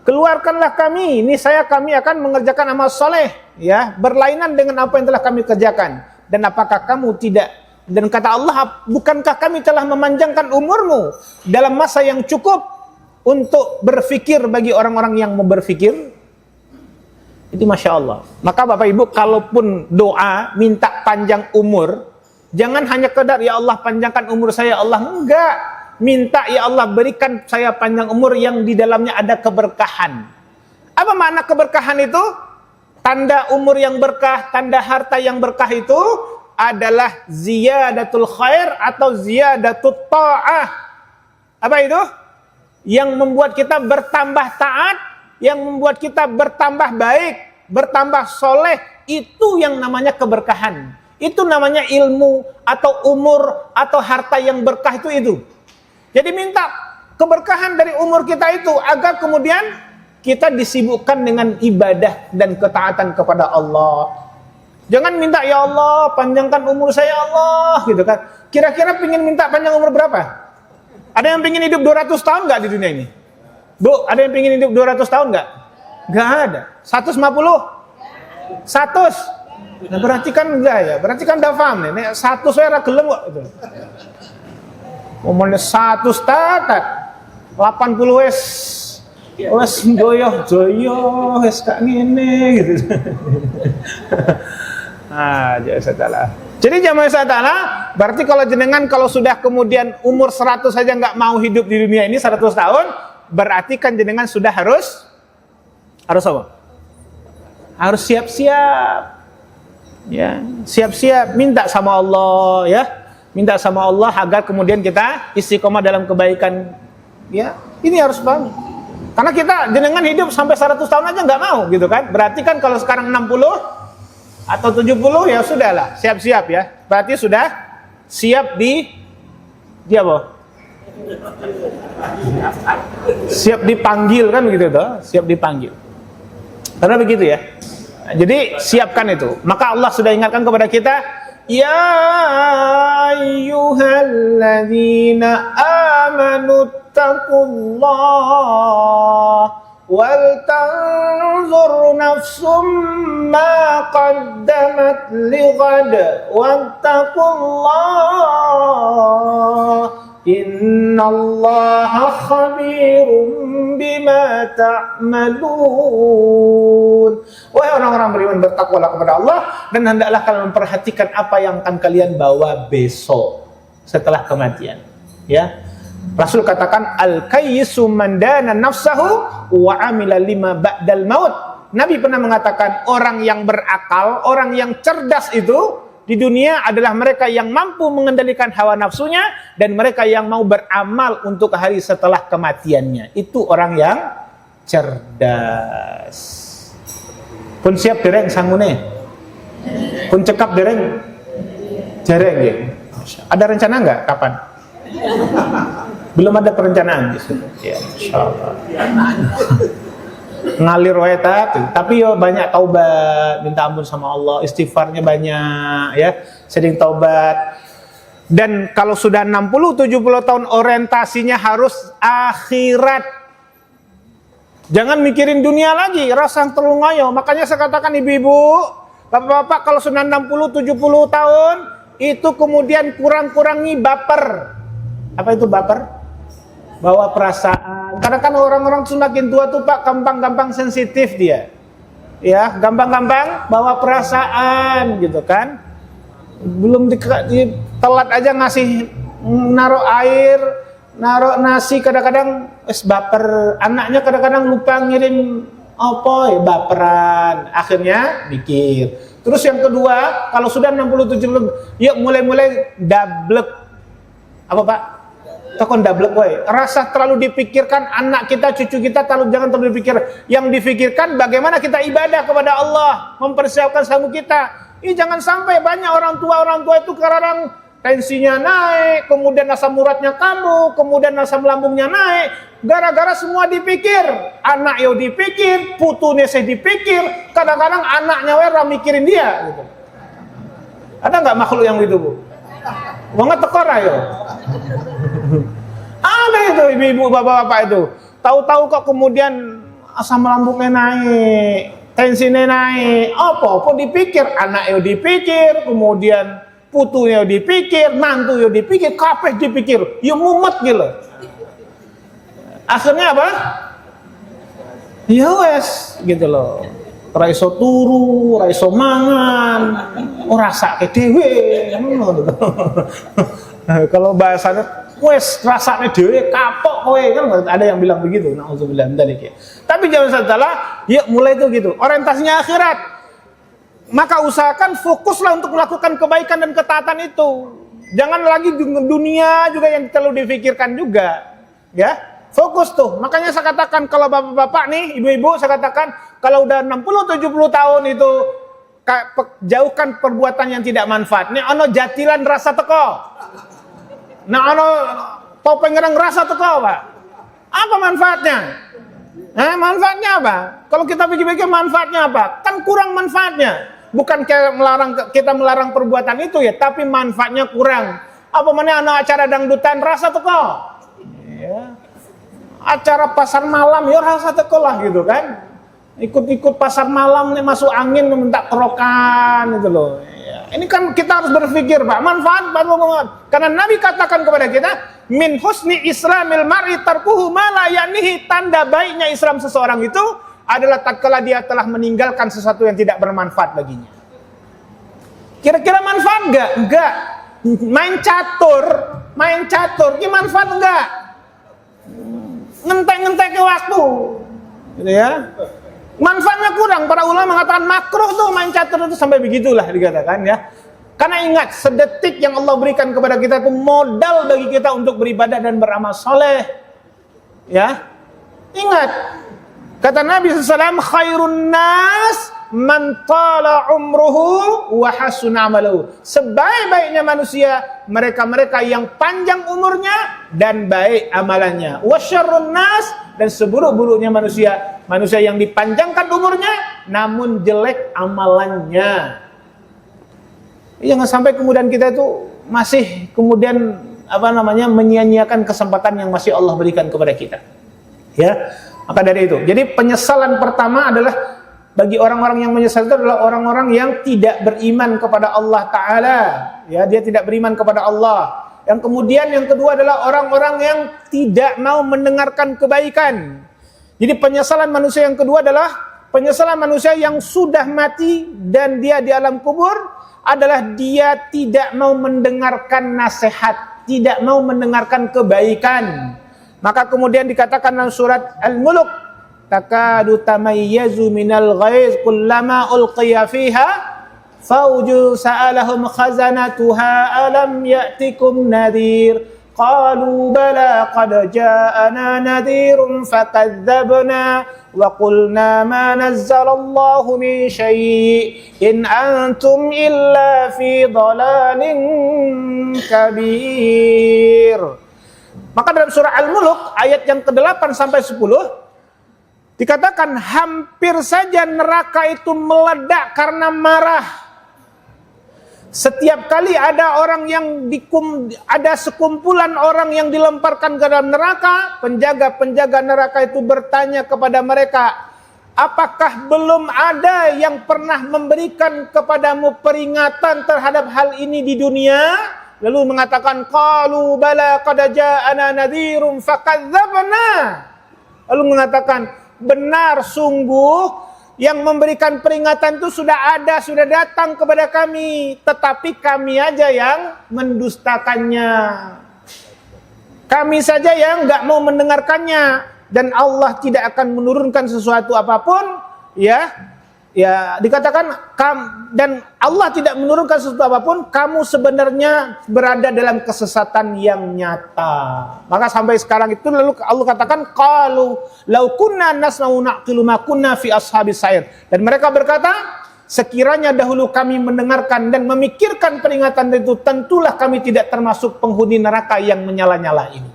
keluarkanlah kami, niscaya kami akan mengerjakan amal saleh. Ya, berlainan dengan apa yang telah kami kerjakan. Dan apakah kamu tidak? Dan kata Allah, bukankah kami telah memanjangkan umurmu dalam masa yang cukup untuk berfikir bagi orang-orang yang mau berfikir? Itu Masya Allah. Maka Bapak Ibu, kalaupun doa minta panjang umur, jangan hanya kedar ya Allah panjangkan umur saya Allah, enggak. Minta ya Allah berikan saya panjang umur yang di dalamnya ada keberkahan. Apa makna keberkahan itu? Tanda umur yang berkah, tanda harta yang berkah itu adalah ziyadatul khair atau ziyadatul ta'ah. Apa itu? Yang membuat kita bertambah taat, yang membuat kita bertambah baik, bertambah soleh, itu yang namanya keberkahan. Itu namanya ilmu atau umur atau harta yang berkah itu. Jadi minta keberkahan dari umur kita itu agar kemudian kita disibukkan dengan ibadah dan ketaatan kepada Allah. Jangan minta ya Allah panjangkan umur saya Allah gitu kan. Kira-kira pingin minta panjang umur berapa? Ada yang pingin hidup 200 tahun nggak di dunia ini? Bu, ada yang pingin hidup 200 tahun nggak? Nggak ada. 150? 100? Nah, berarti kan enggak ya. Berarti kan udah paham nih. 100 saya gelem kok. Umurnya 100 tatat. 80 wes joyo wes kak ngene gitu. Ah, jasa taala. Jadi jamaah ta'ala, berarti kalau jenengan kalau sudah kemudian umur 100 saja nggak mau hidup di dunia ini 100 tahun, berarti kan jenengan sudah harus apa? Harus siap-siap. Ya, siap-siap minta sama Allah ya. Minta sama Allah agar kemudian kita istiqomah dalam kebaikan. Ya, ini harus paham. Karena kita jenengan hidup sampai 100 tahun aja nggak mau gitu kan. Berarti kan kalau sekarang 60 atau 70 ya sudahlah, siap-siap ya. Berarti sudah siap di apa? Siap dipanggil kan begitu toh? Siap dipanggil. Karena begitu ya. Nah, jadi siapkan itu. Maka Allah sudah ingatkan kepada kita, ya ayyuhalladzina amanu taqullah wal tanzur nafsum ma qaddamat lighad wattaqullah innallaha khabirum bima ta'malun. Wahai orang-orang beriman, bertakwalah kepada Allah dan hendaklah kalian memperhatikan apa yang akan kalian bawa besok setelah kematian. Ya. Rasul katakan al-kayyisu man dana nafsahu wa amila lima ba'dal maut. Nabi pernah mengatakan orang yang berakal, orang yang cerdas itu di dunia adalah mereka yang mampu mengendalikan hawa nafsunya dan mereka yang mau beramal untuk hari setelah kematiannya. Itu orang yang cerdas. Pun siap dereng sangune. Pun cekap dereng jareng ya. Ada rencana enggak kapan? Belum ada perencanaan justru. Ya, insyaallah. Ngalir wae tapi yo banyak taubat, minta ampun sama Allah, istighfarnya banyak ya, sering taubat. Dan kalau sudah 60 70 tahun orientasinya harus akhirat. Jangan mikirin dunia lagi, rasa terlalu ngayo. Makanya saya katakan ibu-ibu, bapak-bapak kalau sudah 60 70 tahun itu kemudian kurang-kurangi baper. Apa itu baper? Bawa perasaan. Karena kan orang-orang semakin tua tuh Pak gampang-gampang sensitif dia. Ya, gampang-gampang bawa perasaan gitu kan. Belum telat aja ngasih naruh air, naruh nasi kadang-kadang baper. Anaknya kadang-kadang lupa ngirim apa ya baperan. Akhirnya mikir. Terus yang kedua, kalau sudah 60 70 yuk mulai-mulai dablek. Apa Pak? Takon dablek boy. Rasa terlalu dipikirkan anak kita, cucu kita jangan terlalu dipikir. Yang difikirkan bagaimana kita ibadah kepada Allah, mempersiapkan sanggup kita. Jangan sampai banyak orang tua itu kadang tensinya naik, kemudian asam uratnya kambuh, kemudian asam lambungnya naik, gara-gara semua dipikir. Anak yo dipikir, putune saya dipikir, kadang-kadang anaknya ora mikirin dia gitu. Ada nggak makhluk yang gitu, Bu? Banget tekor ayo. Ada itu ibu-ibu, bapak-bapak itu. Tahu-tahu kok kemudian asam lambungnya naik, tensinya naik, apa dipikir, anak yo dipikir, kemudian putunya dipikir, mantu yo dipikir, kabeh dipikir, yo mumet gitu. Akhirnya apa? Ya wes gitu loh. Ra iso turu, ra iso mangan, ora rasake dhewe. Kalau bahasanya wes rasane dhewe kapok kowe kan ada yang bilang begitu. Nauzubillah min dzalik. Tapi jangan salah, ya mulai itu gitu. Orientasinya akhirat. Maka usahakan fokuslah untuk melakukan kebaikan dan ketaatan itu. Jangan lagi dunia juga yang terlalu difikirkan juga. Ya. Fokus tuh. Makanya saya katakan kalau bapak-bapak nih, ibu-ibu, saya katakan kalau udah 60-70 tahun itu jauhkan perbuatan yang tidak manfaat. Nih ono jatilan rasa teko. Nah ono topeng ngerang rasa teko, Pak. Apa manfaatnya? Manfaatnya apa? Kalau kita pikir-pikir manfaatnya apa? Kan kurang manfaatnya. Bukan kita melarang perbuatan itu ya, tapi manfaatnya kurang. Apa mana ono acara dangdutan rasa teko? Ya. Acara pasar malam ya rasa teko lah gitu kan. Ikut-ikut pasar malam nih masuk angin minta kerokan gitu loh. Ya. Ini kan kita harus berpikir, Pak, manfaat banget. Karena Nabi katakan kepada kita, min husni islamil mar'i tarkuhu ma la ya'nihi. Tanda baiknya Islam seseorang itu adalah tatkala dia telah meninggalkan sesuatu yang tidak bermanfaat baginya. Kira-kira manfaat enggak? Enggak. Main catur, ini manfaat enggak? Ngentek-ngentek ke waktu, gitu ya. Manfaatnya kurang. Para ulama mengatakan makruh tuh main catur itu sampai begitulah dikatakan ya. Karena ingat, sedetik yang Allah berikan kepada kita itu modal bagi kita untuk beribadah dan beramal soleh. Ya, ingat kata Nabi SAW, khairun nas man tala umruhu wa hasuna amaluhu. Sebaik-baiknya manusia mereka-mereka yang panjang umurnya dan baik amalannya. Wa syarrun nas, dan seburuk-buruknya manusia yang dipanjangkan umurnya namun jelek amalannya. Jangan sampai kemudian kita itu masih kemudian menyia-nyiakan kesempatan yang masih Allah berikan kepada kita. Ya. Maka dari itu, jadi penyesalan pertama adalah bagi orang-orang yang menyesal itu adalah orang-orang yang tidak beriman kepada Allah Ta'ala. Ya, dia tidak beriman kepada Allah. Yang kemudian yang kedua adalah orang-orang yang tidak mau mendengarkan kebaikan. Jadi penyesalan manusia yang kedua adalah penyesalan manusia yang sudah mati dan dia di alam kubur adalah dia tidak mau mendengarkan nasihat, tidak mau mendengarkan kebaikan. Maka kemudian dikatakan dalam surat Al-Mulk, takadu tamayyazu minal ghaiz kullama ulqiya fiha fauju sa'alahum khazanatuha alam ya'tikum nadhir qalu bala qad ja'ana nadhirun fakadzabna wa qulna ma nazzalallahu min syai' in antum illa fi dhalalin kabir. Maka dalam surah Al-Mulk ayat yang ke-8 sampai 10 dikatakan hampir saja neraka itu meledak karena marah. Setiap kali ada orang yang ada sekumpulan orang yang dilemparkan ke dalam neraka, penjaga-penjaga neraka itu bertanya kepada mereka, apakah belum ada yang pernah memberikan kepadamu peringatan terhadap hal ini di dunia? Lalu mengatakan, qalu bala qad ja'ana nadhirun fakadzabna. Lalu mengatakan, benar sungguh yang memberikan peringatan itu sudah datang kepada kami, tetapi kami aja yang mendustakannya. Kami saja yang enggak mau mendengarkannya, dan Allah tidak akan menurunkan sesuatu apapun, ya dikatakan dan Allah tidak menurunkan sesuatu apapun, kamu sebenarnya berada dalam kesesatan yang nyata. Maka sampai sekarang itu lalu Allah katakan qalu law kunna nasma'u naqilu ma kunna fi ashabis sa'ir. Dan mereka berkata, sekiranya dahulu kami mendengarkan dan memikirkan peringatan itu, tentulah kami tidak termasuk penghuni neraka yang menyala-nyala ini.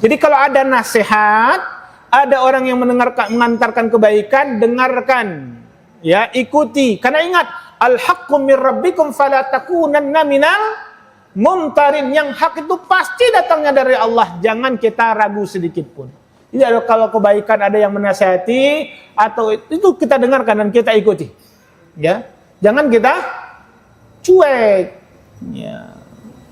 Jadi kalau ada nasihat, ada orang yang mengantarkan kebaikan, dengarkan, ya, ikuti. Karena ingat, al-haqqu mir rabbikum fala takunanna minal mumtarin. Yang hak itu pasti datangnya dari Allah, jangan kita ragu sedikit pun. Jadi kalau kebaikan ada yang menasihati atau itu kita dengarkan dan kita ikuti. Ya. Jangan kita cuek. Ya.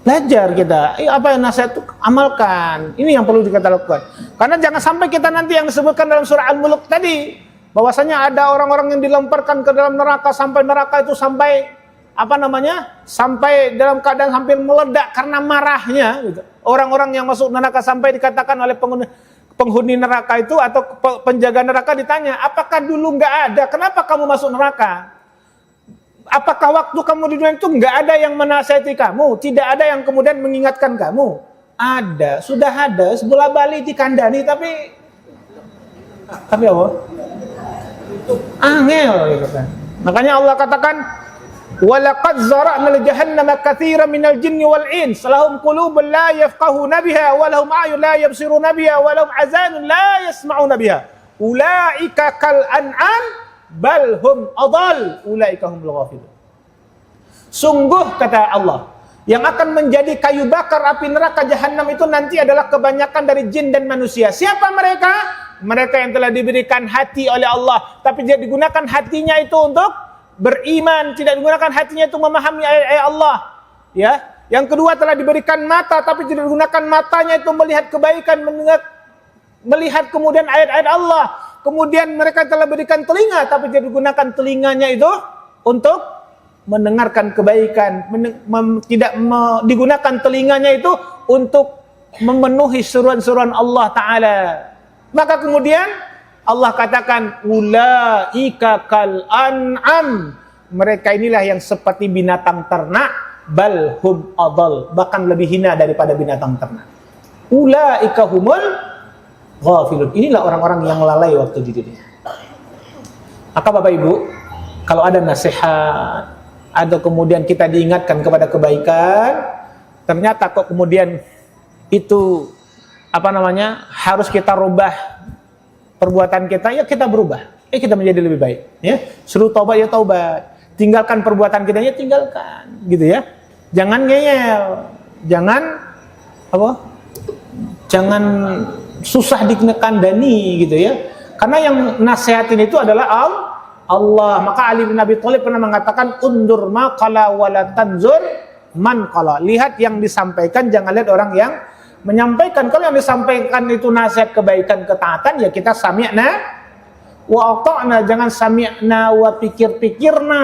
Belajar kita. Apa yang nasihat itu amalkan. Ini yang perlu kita lakukan. Karena jangan sampai kita nanti yang disebutkan dalam surah Al-Mulk tadi, bahwasanya ada orang-orang yang dilemparkan ke dalam neraka sampai neraka itu sampai sampai dalam keadaan hampir meledak karena marahnya gitu. Orang-orang yang masuk neraka sampai dikatakan oleh penghuni neraka itu atau penjaga neraka ditanya, apakah dulu nggak ada? Kenapa kamu masuk neraka? Apakah waktu kamu di dunia itu nggak ada yang menasihati kamu? Tidak ada yang kemudian mengingatkan kamu? Ada, sudah ada. Sebelah balik dikandani, tapi apa? Angel gitu kan. Makanya Allah katakan, walaqad zara'na li jahannama katsiran minal jinni wal ins lahum qulubun la yafqahuna biha wa lahum a'yun la yabsiruna biha wa lahum azanun la yasma'una biha ulaika kal an'am bal hum adall ulaika humul ghafilun. Sungguh kata Allah, yang akan menjadi kayu bakar api neraka jahanam itu nanti adalah kebanyakan dari jin dan manusia. Siapa mereka? Mereka yang telah diberikan hati oleh Allah, tapi dia digunakan hatinya itu untuk beriman, tidak digunakan hatinya itu memahami ayat-ayat Allah. Ya, yang kedua telah diberikan mata, tapi tidak digunakan matanya itu melihat kebaikan, melihat kemudian ayat-ayat Allah. Kemudian mereka telah berikan telinga, tapi tidak digunakan telinganya itu untuk mendengarkan kebaikan, tidak digunakan telinganya itu untuk memenuhi seruan-seruan Allah Ta'ala. Maka kemudian Allah katakan, ulaika kal an'am, mereka inilah yang seperti binatang ternak, bal hum adall, bahkan lebih hina daripada binatang ternak. Ulaika humul ghafilun, inilah orang-orang yang lalai waktu di dunia. Maka Bapak Ibu, kalau ada nasihat atau kemudian kita diingatkan kepada kebaikan, ternyata kok kemudian itu harus kita rubah perbuatan kita, ya kita berubah, kita menjadi lebih baik, ya. Suruh taubat, ya taubat. Tinggalkan perbuatan kita, ya tinggalkan, gitu ya. Jangan ngeyel, jangan susah dikandani, gitu ya. Karena yang nasihatin itu adalah Allah. Maka Ali bin Abi Thalib pernah mengatakan, undur ma qala wala tanzur man qala. Lihat yang disampaikan, jangan lihat orang yang menyampaikan. Kalau yang disampaikan itu nasihat kebaikan, ketaatan, ya kita sami'na wa ata'na, jangan sami'na wa pikir-pikirna,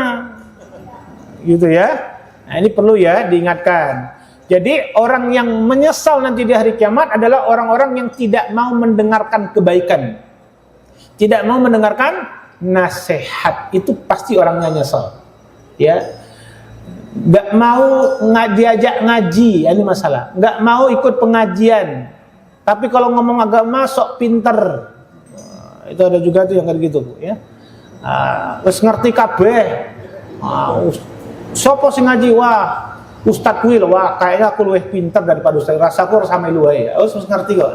gitu ya. Nah, ini perlu ya diingatkan. Jadi orang yang menyesal nanti di hari kiamat adalah orang-orang yang tidak mau mendengarkan kebaikan, tidak mau mendengarkan nasihat. Itu pasti orangnya nyesal, ya. Nggak mau diajak ngaji, ini masalah. Nggak mau ikut pengajian, tapi kalau ngomong agama sok pinter. Itu ada juga tuh yang kayak gitu, ya. Terus ngerti kabeh. Sopo sing ngaji, wah Ustadz kuwi lho, wah kayaknya aku luwih pinter daripada Ustadz. Rasaku sama lu ae. Wis ngerti kok.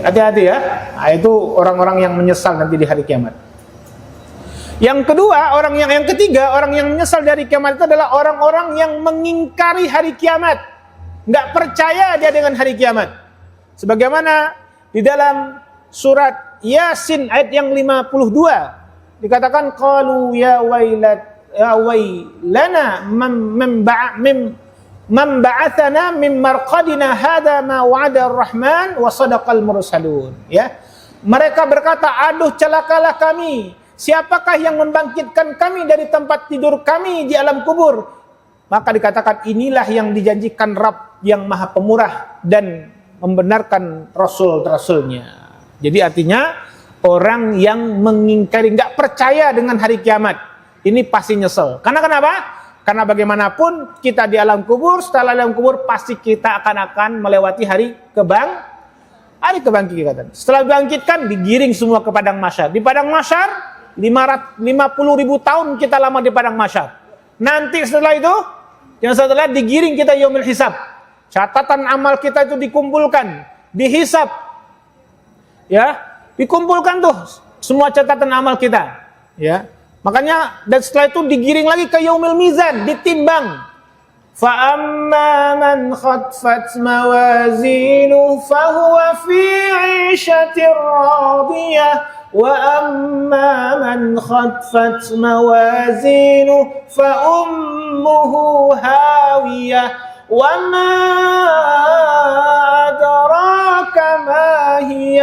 Hati-hati ya. Itu orang-orang yang menyesal nanti di hari kiamat. Yang kedua, yang ketiga, orang yang menyesal dari kiamat itu adalah orang-orang yang mengingkari hari kiamat. Nggak percaya dia dengan hari kiamat. Sebagaimana di dalam surat Yasin ayat yang 52 dikatakan, qalu ya wailana man ba'athana min marqadina hadza ma wa'ada ar-rahman wa sadaqal mursalun. Ya. Mereka berkata, aduh celakalah kami. Siapakah yang membangkitkan kami dari tempat tidur kami di alam kubur? Maka dikatakan, inilah yang dijanjikan Rabb yang Maha Pemurah dan membenarkan Rasul-Rasulnya. Jadi artinya orang yang mengingkari, nggak percaya dengan hari kiamat, ini pasti nyesel. Karena kenapa? Karena bagaimanapun kita di alam kubur, setelah alam kubur pasti kita akan melewati hari kebangkitan. Setelah dibangkitkan, digiring semua ke padang mahsyar. Di padang mahsyar 50.000 tahun kita lama di padang mahsyar. Nanti setelah itu, yang setelah digiring kita yaumil hisab. Catatan amal kita itu dikumpulkan, dihisab. Ya, dikumpulkan tuh semua catatan amal kita. Ya. Makanya dan setelah itu digiring lagi ke yaumil mizan, ditimbang. Fa amma man khaffat mawazinuhu fahuwa fi 'ishatir radiyah. وَأَمَّا مَنْ خَفَّتْ مَوَازِينُهُ فَأُمُّهُ هَاوِيَةٌ وَمَا أَدْرَاكَ مَا هِيَ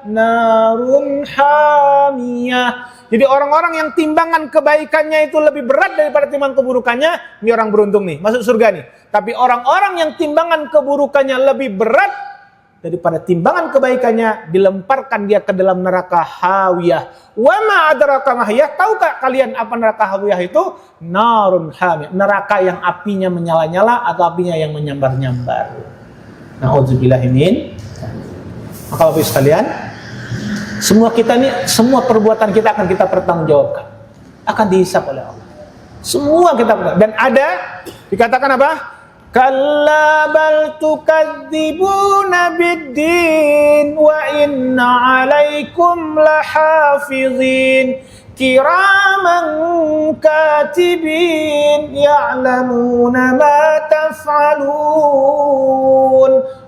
نَارٌ حَامِيَةٌ. Jadi orang-orang yang timbangan kebaikannya itu lebih berat daripada timbangan keburukannya, ini orang beruntung nih, masuk surga nih. Tapi orang-orang yang timbangan keburukannya lebih berat daripada timbangan kebaikannya, dilemparkan dia ke dalam neraka hawiyah. Wa ma adraka ma hiya? Tahukah kalian apa neraka hawiyah itu? Narun hamiyah, neraka yang apinya menyala-nyala atau apinya yang menyambar-nyambar. Nauzubillahi min. Maka Bapak sekalian, semua kita ini, semua perbuatan kita akan kita pertanggungjawabkan, akan dihisab oleh Allah. Semua kita, dan ada dikatakan apa? Kalla bal tukadzibuna biddin wa inna 'alaikum lahafizin kiraman katibin ya'lamuna ma taf'alun.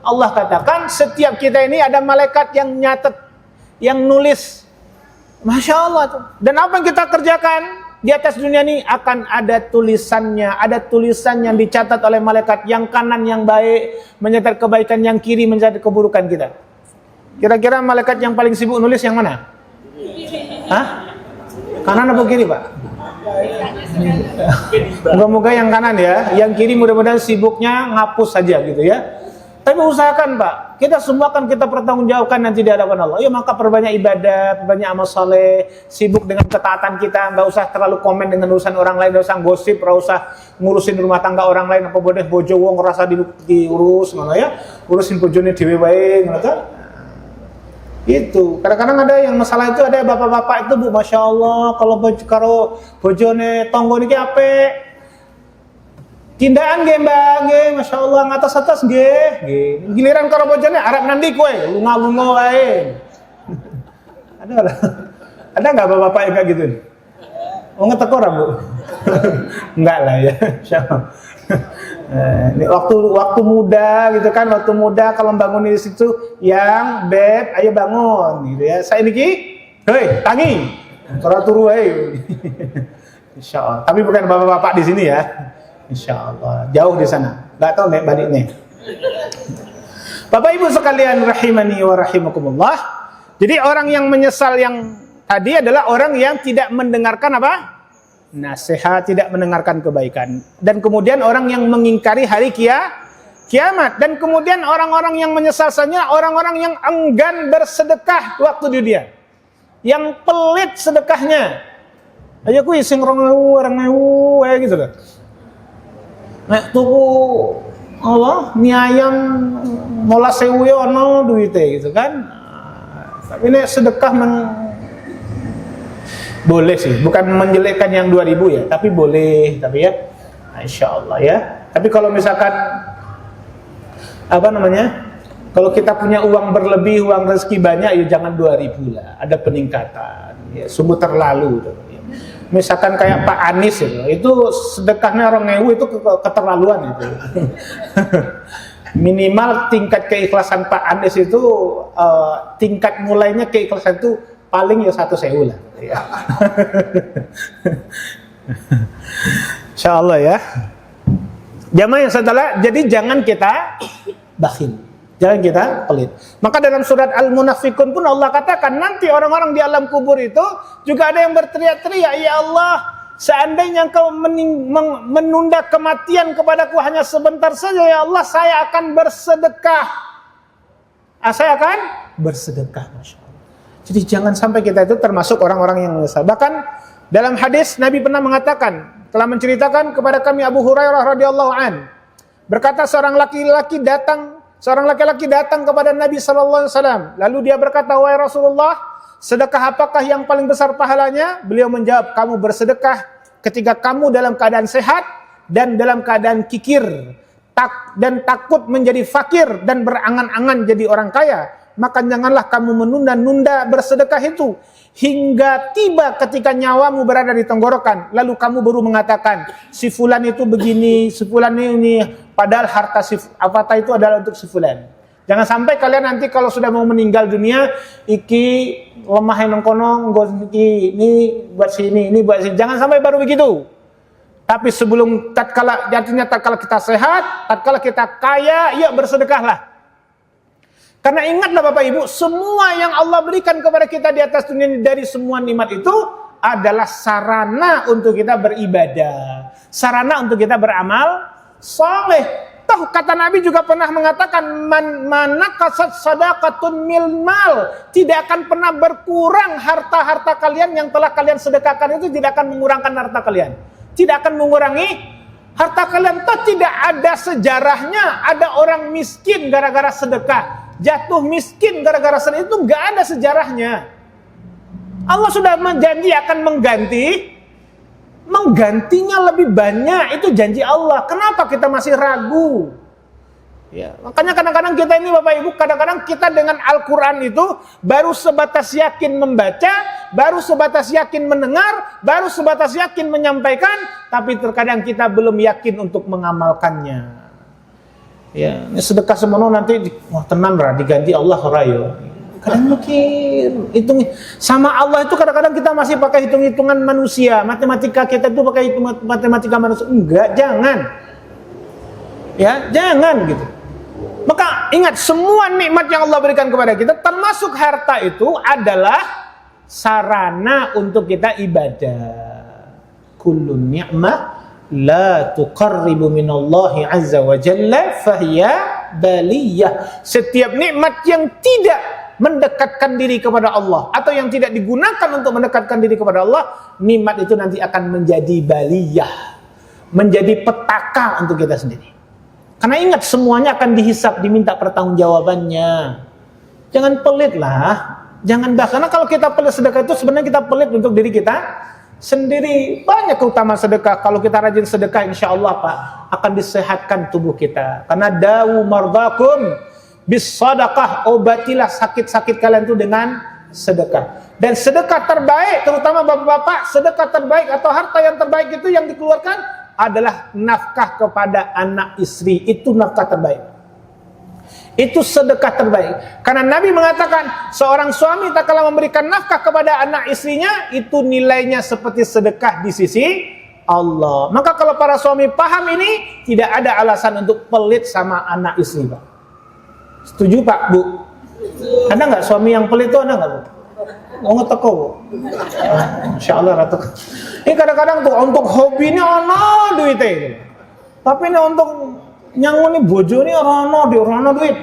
Allah katakan setiap kita ini ada malaikat yang nyatet, yang nulis. Masya Allah tuh. Dan apa yang kita kerjakan di atas dunia ini akan ada tulisannya, ada tulisan yang dicatat oleh malaikat, yang kanan yang baik mencatat kebaikan, yang kiri mencatat keburukan kita. Kira-kira malaikat yang paling sibuk nulis yang mana? Hah? Kanan atau kiri, Pak? Moga-moga yang kanan ya, yang kiri mudah-mudahan sibuknya ngapus saja gitu ya. Tapi usahakan Pak, kita semua akan kita pertanggungjawabkan nanti di hadapan Allah. Ya maka perbanyak ibadah, perbanyak amal saleh, sibuk dengan ketaatan kita, nggak usah terlalu komen dengan urusan orang lain, nggak usah gosip, nggak usah ngurusin rumah tangga orang lain, apa boleh bojo wong ngerasa diurus, mana ya, urusin bojone dhewe wae, ngono kan? Itu kadang-kadang ada yang masalah itu, ada bapak-bapak itu Bu, masya Allah, kalau bojone tonggo niki apik. Tindakan nggih Mbak, nggih masya Allah ngatas-atas nggih. Giliran karo bojone arep nandi kowe, lunga-lunga wae. Ada enggak bapak-bapak yang kayak gitu? Oh ngetek ora, Bu? Enggak lah ya, insyaallah. Ini waktu muda gitu kan, waktu muda kalau bangun di situ yang beb, ayo bangun gitu ya. Saya niki, hei, tangi. Ora turu wae. Insyaallah. Tapi bukan bapak-bapak di sini ya. Insyaallah jauh di sana, nggak tahu nek balik nih. Bapak Ibu sekalian rahimani wa rahimakumullah. Jadi orang yang menyesal yang tadi adalah orang yang tidak mendengarkan apa? Nasihat, tidak mendengarkan kebaikan. Dan kemudian orang yang mengingkari hari kiamat. Dan kemudian orang-orang yang menyesal saja orang-orang yang enggan bersedekah waktu di dunia, yang pelit sedekahnya. Aja kuwi sing 2.000 kayak gitu loh. Nek tuku apa mie ayam 15.000 ya ono duite gitu kan. Tapi nek sedekah boleh sih, bukan menjelekkan yang 2.000 ya, tapi boleh, tapi ya insyaallah ya. Tapi kalau misalkan apa namanya? Kalau kita punya uang berlebih, uang rezeki banyak, ya jangan 2.000 lah. Ada peningkatan. Ya, sungguh terlalu. Misalkan kayak Pak Anies itu sedekahnya 2.000 itu keterlaluan itu. Minimal tingkat keikhlasan Pak Anies itu tingkat mulainya keikhlasan itu paling ya 1.000 lah. Ya. Insyaallah ya. Jamaah yang setelah, jadi jangan kita bakhil. Jangan kita pelit. Maka dalam surat Al-Munafiqun pun Allah katakan nanti orang-orang di alam kubur itu juga ada yang berteriak-teriak, ya Allah, seandainya Engkau menunda kematian kepadaku hanya sebentar saja, ya Allah, saya akan bersedekah. Saya akan bersedekah, masya Allah. Jadi jangan sampai kita itu termasuk orang-orang yang menyesal. Bahkan dalam hadis Nabi pernah mengatakan, telah menceritakan kepada kami Abu Hurairah radhiyallahu an, berkata seorang laki-laki datang kepada Nabi sallallahu alaihi wasallam. Lalu dia berkata, "Wahai Rasulullah, sedekah apakah yang paling besar pahalanya? Beliau menjawab, kamu bersedekah ketika kamu dalam keadaan sehat dan dalam keadaan kikir, dan takut menjadi fakir dan berangan-angan jadi orang kaya. Maka janganlah kamu menunda-nunda bersedekah itu hingga tiba ketika nyawamu berada di tenggorokan, lalu kamu baru mengatakan, si fulan itu begini, si fulan ini, padahal harta apa itu adalah untuk si fulan. Jangan sampai kalian nanti kalau sudah mau meninggal dunia, iki lemah yang kono, ini buat sini, ini buat sini. Jangan sampai baru begitu. Tapi sebelum tatkala kita sehat, tatkala kita kaya, yuk bersedekahlah. Karena ingatlah Bapak Ibu, semua yang Allah berikan kepada kita di atas dunia ini dari semua nikmat itu adalah sarana untuk kita beribadah, sarana untuk kita beramal saleh. Toh kata Nabi juga pernah mengatakan, manakasat sadaqatun mil mal, tidak akan pernah berkurang harta-harta kalian yang telah kalian sedekahkan itu, tidak akan mengurangkan harta kalian, tidak akan mengurangi harta kalian. Toh tidak ada sejarahnya ada orang miskin gara-gara sedekah, jatuh miskin gara-gara sedekah, itu nggak ada sejarahnya. Allah sudah menjanji akan menggantinya lebih banyak, itu janji Allah. Kenapa kita masih ragu? Ya, makanya kadang-kadang kita ini Bapak Ibu, kadang-kadang kita dengan Al-Quran itu baru sebatas yakin membaca, baru sebatas yakin mendengar, baru sebatas yakin menyampaikan, tapi terkadang kita belum yakin untuk mengamalkannya. Ya, ini sedekah semono nanti, wah tenang lah, diganti Allah rayo. Kadang mikir, hitung sama Allah itu kadang-kadang kita masih pakai hitung-hitungan manusia, matematika kita itu pakai matematika manusia. Enggak, jangan. Ya, jangan gitu. Maka ingat, semua nikmat yang Allah berikan kepada kita, termasuk harta itu adalah sarana untuk kita ibadah. Kullu ni'mah la tuqarribu minallahi azza wa jalla fahiya baliyah. Setiap nikmat yang tidak mendekatkan diri kepada Allah atau yang tidak digunakan untuk mendekatkan diri kepada Allah, nikmat itu nanti akan menjadi baliyah, menjadi petaka untuk kita sendiri. Karena ingat, semuanya akan dihisap, diminta pertanggungjawabannya. Jangan pelit lah, jangan karena kalau kita pelit sedekah itu sebenarnya kita pelit untuk diri kita sendiri. Banyak keutamaan sedekah. Kalau kita rajin sedekah, insya Allah Pak, akan disehatkan tubuh kita. Karena dawu mardakum bis sadaqah, obatilah sakit-sakit kalian itu dengan sedekah. Dan sedekah terbaik, terutama bapak-bapak, sedekah terbaik atau harta yang terbaik itu yang dikeluarkan adalah nafkah kepada anak istri. Itu nafkah terbaik, itu sedekah terbaik. Karena Nabi mengatakan, seorang suami tak kalah memberikan nafkah kepada anak istrinya, itu nilainya seperti sedekah di sisi Allah. Maka kalau para suami paham ini, tidak ada alasan untuk pelit sama anak istri, Pak. Setuju Pak, Bu? Ada nggak suami yang pelit itu, ada nggak Bu? Mau ngeteko Bu? Insya Allah ratu. Ini kadang-kadang tuh untuk hobi ini ono duitnya, tapi ini untuk nyangoni bojo ini ono duit.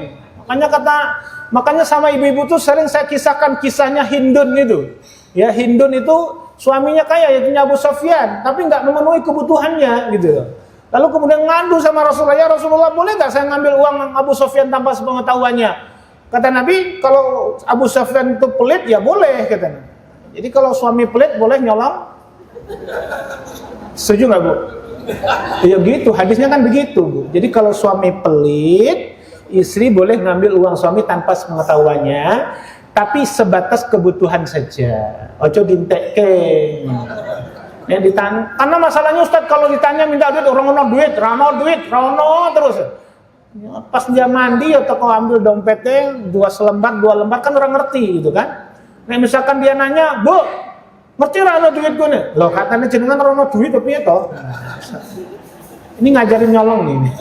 Makanya sama ibu-ibu tuh sering saya kisahkan kisahnya Hindun itu. Ya, Hindun itu suaminya kaya, yaitu Abu Sufyan, tapi nggak memenuhi kebutuhannya gitu. Lalu kemudian ngadu sama Rasulullah, ya Rasulullah, boleh nggak saya ngambil uang Abu Sufyan tanpa sepengetahuannya? Kata Nabi, kalau Abu Sufyan itu pelit, ya boleh, katanya. Jadi kalau suami pelit, boleh nyolong? Setuju nggak Bu? Ya gitu, hadisnya kan begitu Bu. Jadi kalau suami pelit, istri boleh ngambil uang suami tanpa sepengetahuannya, tapi sebatas kebutuhan saja. Ojo dinteke. Ya, ditanya. Karena masalahnya Ustaz, kalau ditanya minta duit, orang duit, rano terus. Ya, pas dia mandi atau kau ambil dompetnya 2 lembar kan orang ngerti gitu kan. Nah, misalkan dia nanya, Bu, ngerti rano duit gue nih? Loh, katanya jenengan rano duit tapi itu. Ini ngajarin nyolong nih.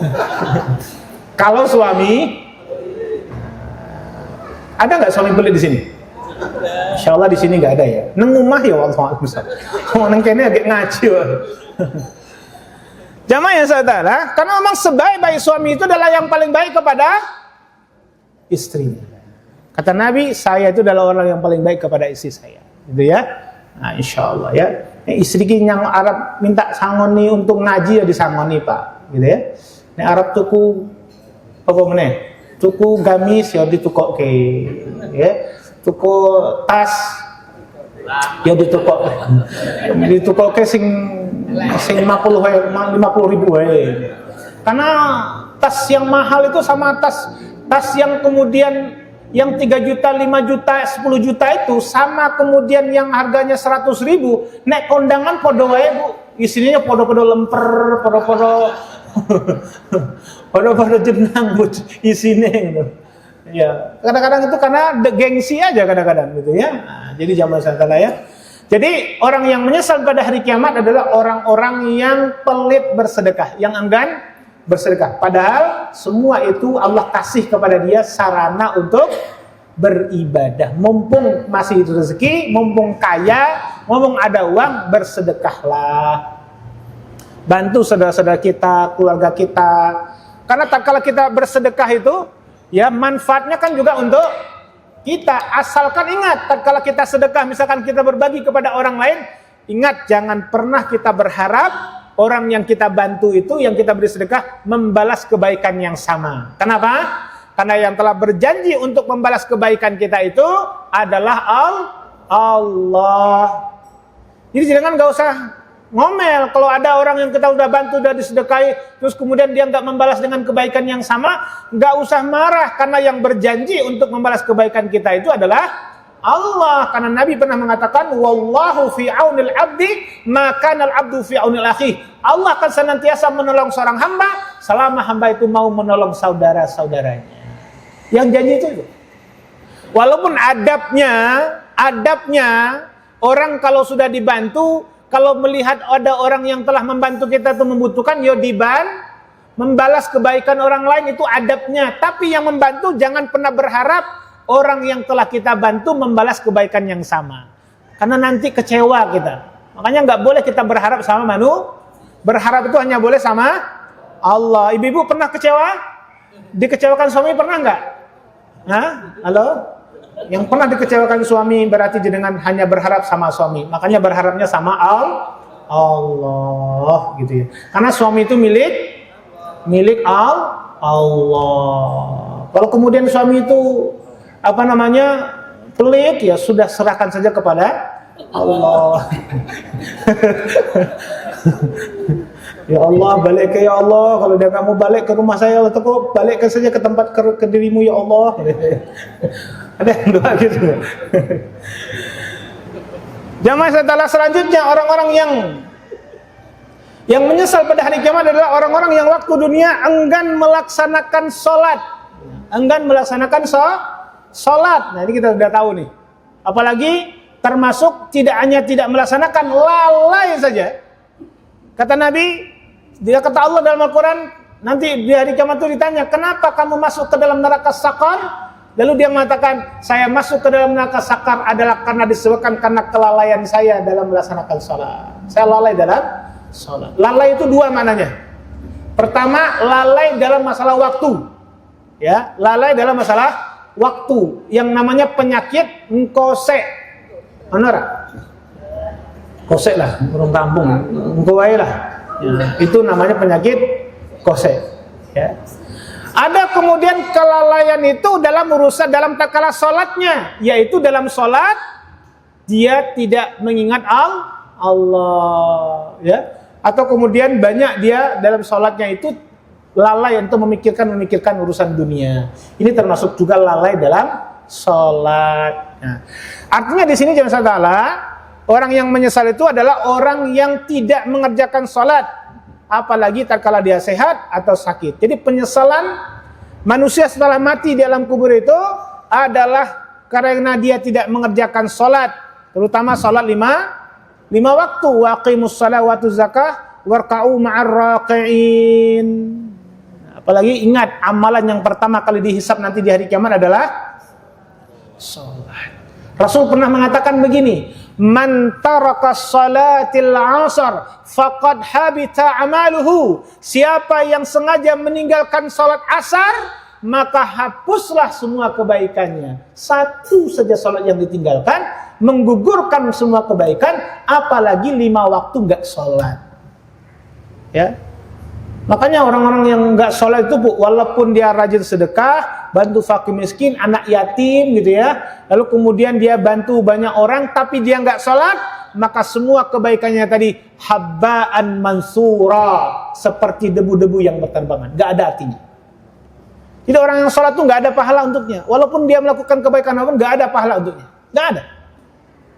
Kalau suami, ada nggak suami pelit di sini? Insya Allah di sini nggak ada ya. Neng rumah ya Allah bisa. Oh, neng kene agak ngaji. Jamaah yang saudara, karena memang sebaik-baik suami itu adalah yang paling baik kepada istrinya. Kata Nabi, saya itu adalah orang yang paling baik kepada istri saya. Gitu ya. Nah, insya Allah ya. Istri yang Arab minta sangoni untuk ngaji ya disangoni Pak. Gitu ya. Ini Arab tuku apa meneh? Tuku gamis ya ditukokke. Ya. Tuku tas Ya di toko ke sing 50.000 wae. Karena tas yang mahal itu sama tas yang kemudian yang 3 juta, 5 juta, 10 juta itu sama kemudian yang harganya 100.000 nek kondangan podo wae Bu. Isinya podo-podo lemper, podo-podo jenang Bu isine gitu. Ya, kadang-kadang itu karena gengsi aja kadang-kadang gitu ya. Nah, jadi zaman santai ya. Jadi orang yang menyesal pada hari kiamat adalah orang-orang yang pelit bersedekah, yang enggan bersedekah. Padahal semua itu Allah kasih kepada dia sarana untuk beribadah. Mumpung masih itu rezeki, mumpung kaya, mumpung ada uang, bersedekahlah. Bantu saudara-saudara kita, keluarga kita. Karena tatkala kita bersedekah itu, ya manfaatnya kan juga untuk kita. Asalkan ingat, tatkala kita sedekah, misalkan kita berbagi kepada orang lain, ingat jangan pernah kita berharap orang yang kita bantu itu, yang kita beri sedekah, membalas kebaikan yang sama. Kenapa? Karena yang telah berjanji untuk membalas kebaikan kita itu adalah Allah. Jadi jangan gak usah ngomel kalau ada orang yang kita udah bantu, udah disedekahi, terus kemudian dia nggak membalas dengan kebaikan yang sama, nggak usah marah, karena yang berjanji untuk membalas kebaikan kita itu adalah Allah. Karena Nabi pernah mengatakan, wallahu fi aunil abdi maka al abdu fi aunil akhi. Allah akan senantiasa menolong seorang hamba selama hamba itu mau menolong saudara-saudaranya. Yang janji itu. Walaupun adabnya orang kalau sudah dibantu, kalau melihat ada orang yang telah membantu kita itu membutuhkan, ya membalas kebaikan orang lain, itu adabnya. Tapi yang membantu jangan pernah berharap orang yang telah kita bantu membalas kebaikan yang sama. Karena nanti kecewa kita. Makanya nggak boleh kita berharap sama berharap itu hanya boleh sama Allah. Ibu-ibu pernah kecewa? Dikecewakan suami pernah nggak? Hah? Halo? Yang pernah dikecewakan suami berarti dengan hanya berharap sama suami. Makanya berharapnya sama Allah gitu ya. Karena suami itu milik Allah. Kalau kemudian suami itu pelit, ya sudah serahkan saja kepada Allah. Ya Allah, balik ke ya Allah. Kalau dia nggak mau balik ke rumah saya, atau balikkan saja ke tempat ke dirimu ya Allah. Ada yang doa gitu. Jamaah setelah selanjutnya, orang-orang yang menyesal pada hari kiamat adalah orang-orang yang waktu dunia enggan melaksanakan sholat. Sholat. Nah ini kita sudah tahu nih. Apalagi termasuk tidak hanya tidak melaksanakan, lalai saja. Kata Nabi, dia kata Allah dalam Al-Quran, nanti di hari kiamat itu ditanya, kenapa kamu masuk ke dalam neraka sakar? Lalu dia mengatakan, saya masuk ke dalam neraka sakar adalah karena disebabkan karena kelalaian saya dalam melaksanakan sholat. Saya lalai dalam sholat. Lalai itu dua maknanya. Pertama, lalai dalam masalah waktu. Ya, lalai dalam masalah waktu. Yang namanya penyakit ngkose. Mana? Kose lah, burung kampung, ngkowai lah. Ya, itu namanya penyakit kose. Ya. Ada kemudian kelalaian itu dalam urusan dalam tatkala sholatnya, yaitu dalam sholat dia tidak mengingat Allah, ya. Atau kemudian banyak dia dalam sholatnya itu lalai untuk memikirkan urusan dunia. Ini termasuk juga lalai dalam sholat. Nah, artinya di sini jangan salah. Orang yang menyesal itu adalah orang yang tidak mengerjakan sholat, apalagi tatkala dia sehat atau sakit. Jadi penyesalan manusia setelah mati di alam kubur itu adalah karena dia tidak mengerjakan sholat, terutama sholat lima waktu. Waqimus shalah wa atuz zakah warka'u ma'ar raqi'in. Apalagi ingat, amalan yang pertama kali dihisab nanti di hari kiamat adalah sholat. Rasul pernah mengatakan begini, man taraka salatil asar faqad habita amaluhu. Siapa yang sengaja meninggalkan salat asar, maka hapuslah semua kebaikannya. Satu saja salat yang ditinggalkan menggugurkan semua kebaikan, apalagi 5 waktu enggak salat. Ya. Makanya orang-orang yang nggak sholat itu, Bu, walaupun dia rajin sedekah, bantu fakir miskin, anak yatim gitu ya, lalu kemudian dia bantu banyak orang, tapi dia nggak sholat, maka semua kebaikannya tadi habba'an mansura, seperti debu-debu yang berterbangan, nggak ada artinya. Jadi orang yang sholat itu nggak ada pahala untuknya, walaupun dia melakukan kebaikan apapun, nggak ada pahala untuknya, nggak ada.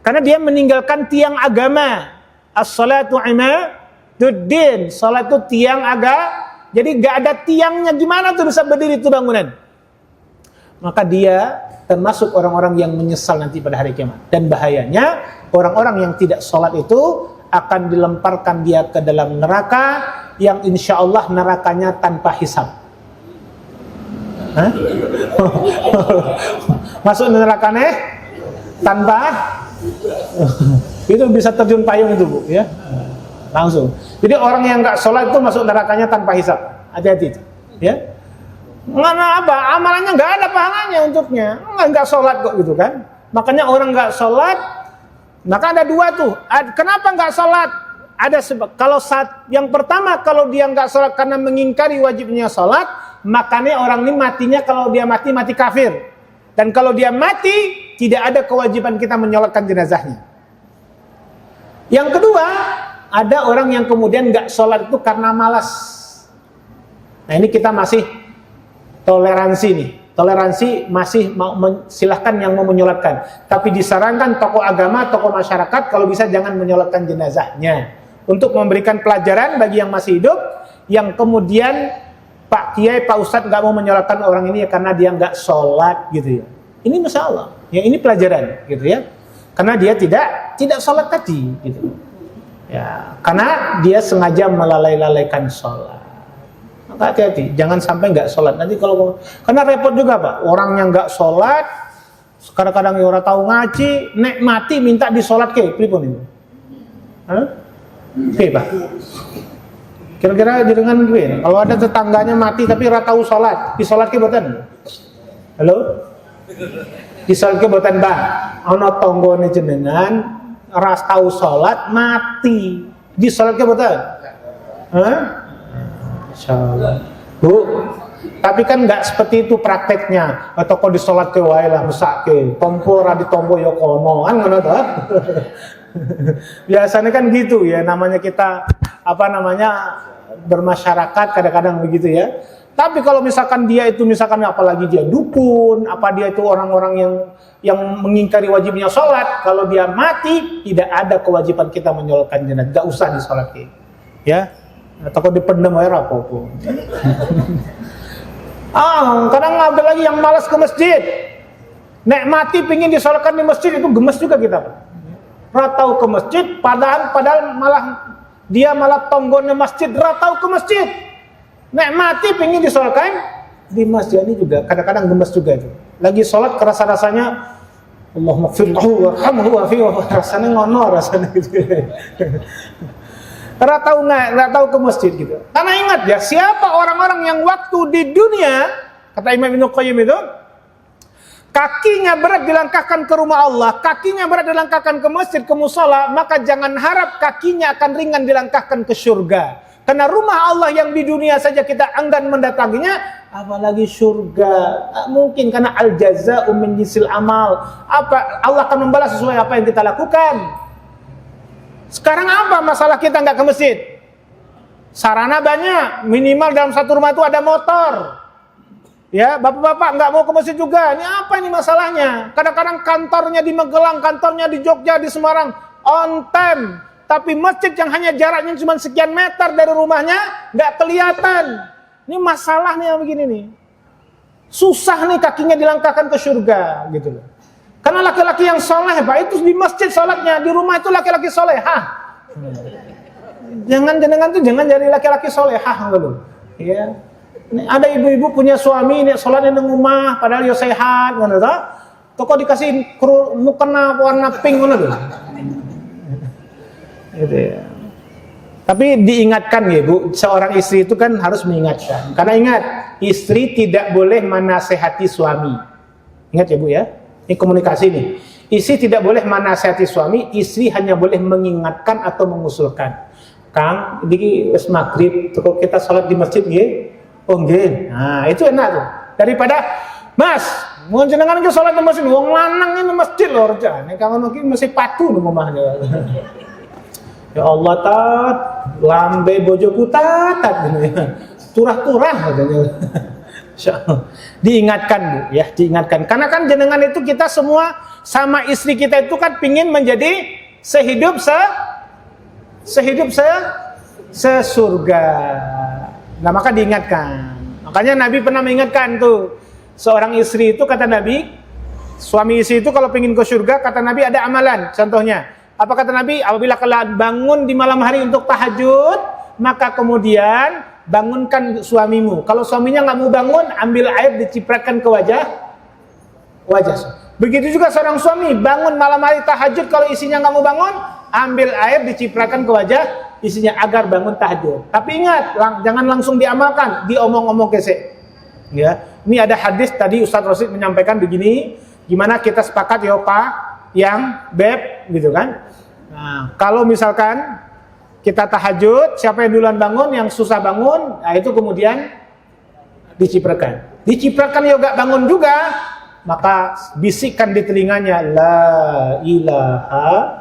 Karena dia meninggalkan tiang agama. As-salatu imaduddin, salat itu tiang agama. Jadi nggak ada tiangnya, gimana tuh bisa berdiri itu bangunan? Maka dia termasuk orang-orang yang menyesal nanti pada hari kiamat. Dan bahayanya orang-orang yang tidak sholat itu akan dilemparkan dia ke dalam neraka yang insya Allah nerakanya tanpa hisab. Masuk nerakanya tanpa itu bisa terjun payung itu, Bu, ya. Langsung. Jadi orang yang nggak sholat itu masuk nerakanya tanpa hisab. Hati-hati itu, ya. Mana apa? Amalannya nggak ada pahalanya untuknya. Nggak sholat kok gitu kan. Makanya orang nggak sholat, maka ada dua tuh. Kenapa nggak sholat? Ada sebab. Kalau saat yang pertama, kalau dia nggak sholat karena mengingkari wajibnya sholat, makanya orang ini matinya, kalau dia mati kafir. Dan kalau dia mati, tidak ada kewajiban kita menyolatkan jenazahnya. Yang kedua, ada orang yang kemudian nggak sholat itu karena malas. Nah ini kita masih toleransi nih. Toleransi masih silahkan yang mau menyolatkan. Tapi disarankan tokoh agama, tokoh masyarakat kalau bisa jangan menyolatkan jenazahnya. Untuk memberikan pelajaran bagi yang masih hidup, yang kemudian Pak Kiai, Pak Ustadz nggak mau menyolatkan orang ini ya karena dia nggak sholat gitu ya. Ini masalah. Ya ini pelajaran gitu ya. Karena dia tidak sholat tadi gitu. Ya, karena dia sengaja melalaikan sholat. Maka hati-hati, jangan sampai nggak sholat. Nanti kalau karena repot juga, Pak. Orang yang nggak sholat, kadang-kadang orang tahu ngaji, nek mati minta disolat ke, pripun itu? Oke, Pak. Kira-kira dengan gue, kalau ada tetangganya mati tapi ora tahu sholat, disolat ke boten? Halo? Disolat ke boten, Bang? Ana tanggane jenengan ora tahu sholat mati, disolat ke boten? Insyaallah. Bu, tapi kan nggak seperti itu prakteknya. Atau kok disolat ke wae lah mesake, tompo ra ditompo ya kono, kan ngono ta? Biasanya kan gitu ya, namanya kita bermasyarakat kadang-kadang begitu ya. Tapi kalau misalkan dia itu apalagi dia dukun, apa dia itu orang-orang yang mengingkari wajibnya sholat, kalau dia mati tidak ada kewajiban kita menyolatkan jenazah, nggak usah disolatkan, ya. Atau kok dipendem aja apa-apa. Kadang ada lagi yang malas ke masjid. Nek mati pingin disolatkan di masjid itu gemes juga kita. Ratau ke masjid, padahal dia malah tonggone masjid, ratau ke masjid. Nek mati pingin disolatkan di masjid, ini juga kadang-kadang gemes juga itu. Lagi sholat kerasa-rasanya Allahumma firlahu warhamhu wa'afihi, rasanya ngono rasanya gitu. Ratau ke masjid gitu. Karena ingat ya, siapa orang-orang yang waktu di dunia, kata Imam Ibnu Qayyim itu, kakinya berat dilangkahkan ke rumah Allah, kakinya berat dilangkahkan ke masjid, ke mushola, maka jangan harap kakinya akan ringan dilangkahkan ke surga. Karena rumah Allah yang di dunia saja kita enggan mendatanginya, apalagi surga. Mungkin karena al-jaza'u min jinsil amal. Allah akan membalas sesuai apa yang kita lakukan. Sekarang apa masalah kita nggak ke masjid? Sarana banyak, minimal dalam satu rumah itu ada motor. Ya, bapak-bapak nggak mau ke masjid juga. Ini apa ini masalahnya? Kadang-kadang kantornya di Magelang, kantornya di Jogja, di Semarang, on time. Tapi masjid yang hanya jaraknya cuma sekian meter dari rumahnya, nggak kelihatan. Ini masalahnya begini nih. Susah nih kakinya dilangkahkan ke surga, gitu loh. Karena laki-laki yang soleh, Pak, itu di masjid sholatnya, di rumah itu laki-laki soleh. Jangan jadi laki-laki soleh, gitu. Ya. Ada ibu-ibu punya suami, ini sholatnya di rumah, padahal dia sehat, gitu. Kok dikasih mukena warna pink, gitu. Gitu ya. Tapi diingatkan ya Bu, seorang istri itu kan harus mengingatkan. Karena ingat, istri tidak boleh menasehati suami. Ingat ya Bu ya. Ini komunikasi nih. Istri tidak boleh menasihati suami, istri hanya boleh mengingatkan atau mengusulkan. Kang, ini wis maghrib, terus kita sholat di masjid nggih. Oh nggih. Nah, itu enak tuh. Daripada, Mas, mau jenengan ke sholat di masjid, wong lanang ini masjid lho, nek kangono ki mesti patu nang omahnya. Ya Allah tat, lambe bojoku tat turah-turah katanya. Insyaallah. Diingatkan Bu, ya, diingatkan. Karena kan jenengan itu kita semua sama istri kita itu kan pingin menjadi sesurga. Nah, maka diingatkan. Makanya Nabi pernah mengingatkan tuh, seorang istri itu kata Nabi, suami istri itu kalau pingin ke surga, kata Nabi ada amalan. Contohnya, apa kata Nabi? Apabila kalian bangun di malam hari untuk tahajud, maka kemudian bangunkan suamimu. Kalau suaminya nggak mau bangun, ambil air dicipratkan ke wajah. Begitu juga seorang suami bangun malam hari tahajud, kalau isinya nggak mau bangun, ambil air dicipratkan ke wajah isinya agar bangun tahajud. Tapi ingat, jangan langsung diamalkan, diomong-omong kesek. Ya, ini ada hadis tadi Ustadz Rosid menyampaikan begini, gimana kita sepakat ya Pak, yang beb, gitu kan? Nah, kalau misalkan kita tahajud, siapa yang duluan bangun, yang susah bangun, nah itu kemudian dicipratkan ya gak bangun juga, maka bisikkan di telinganya, la ilaha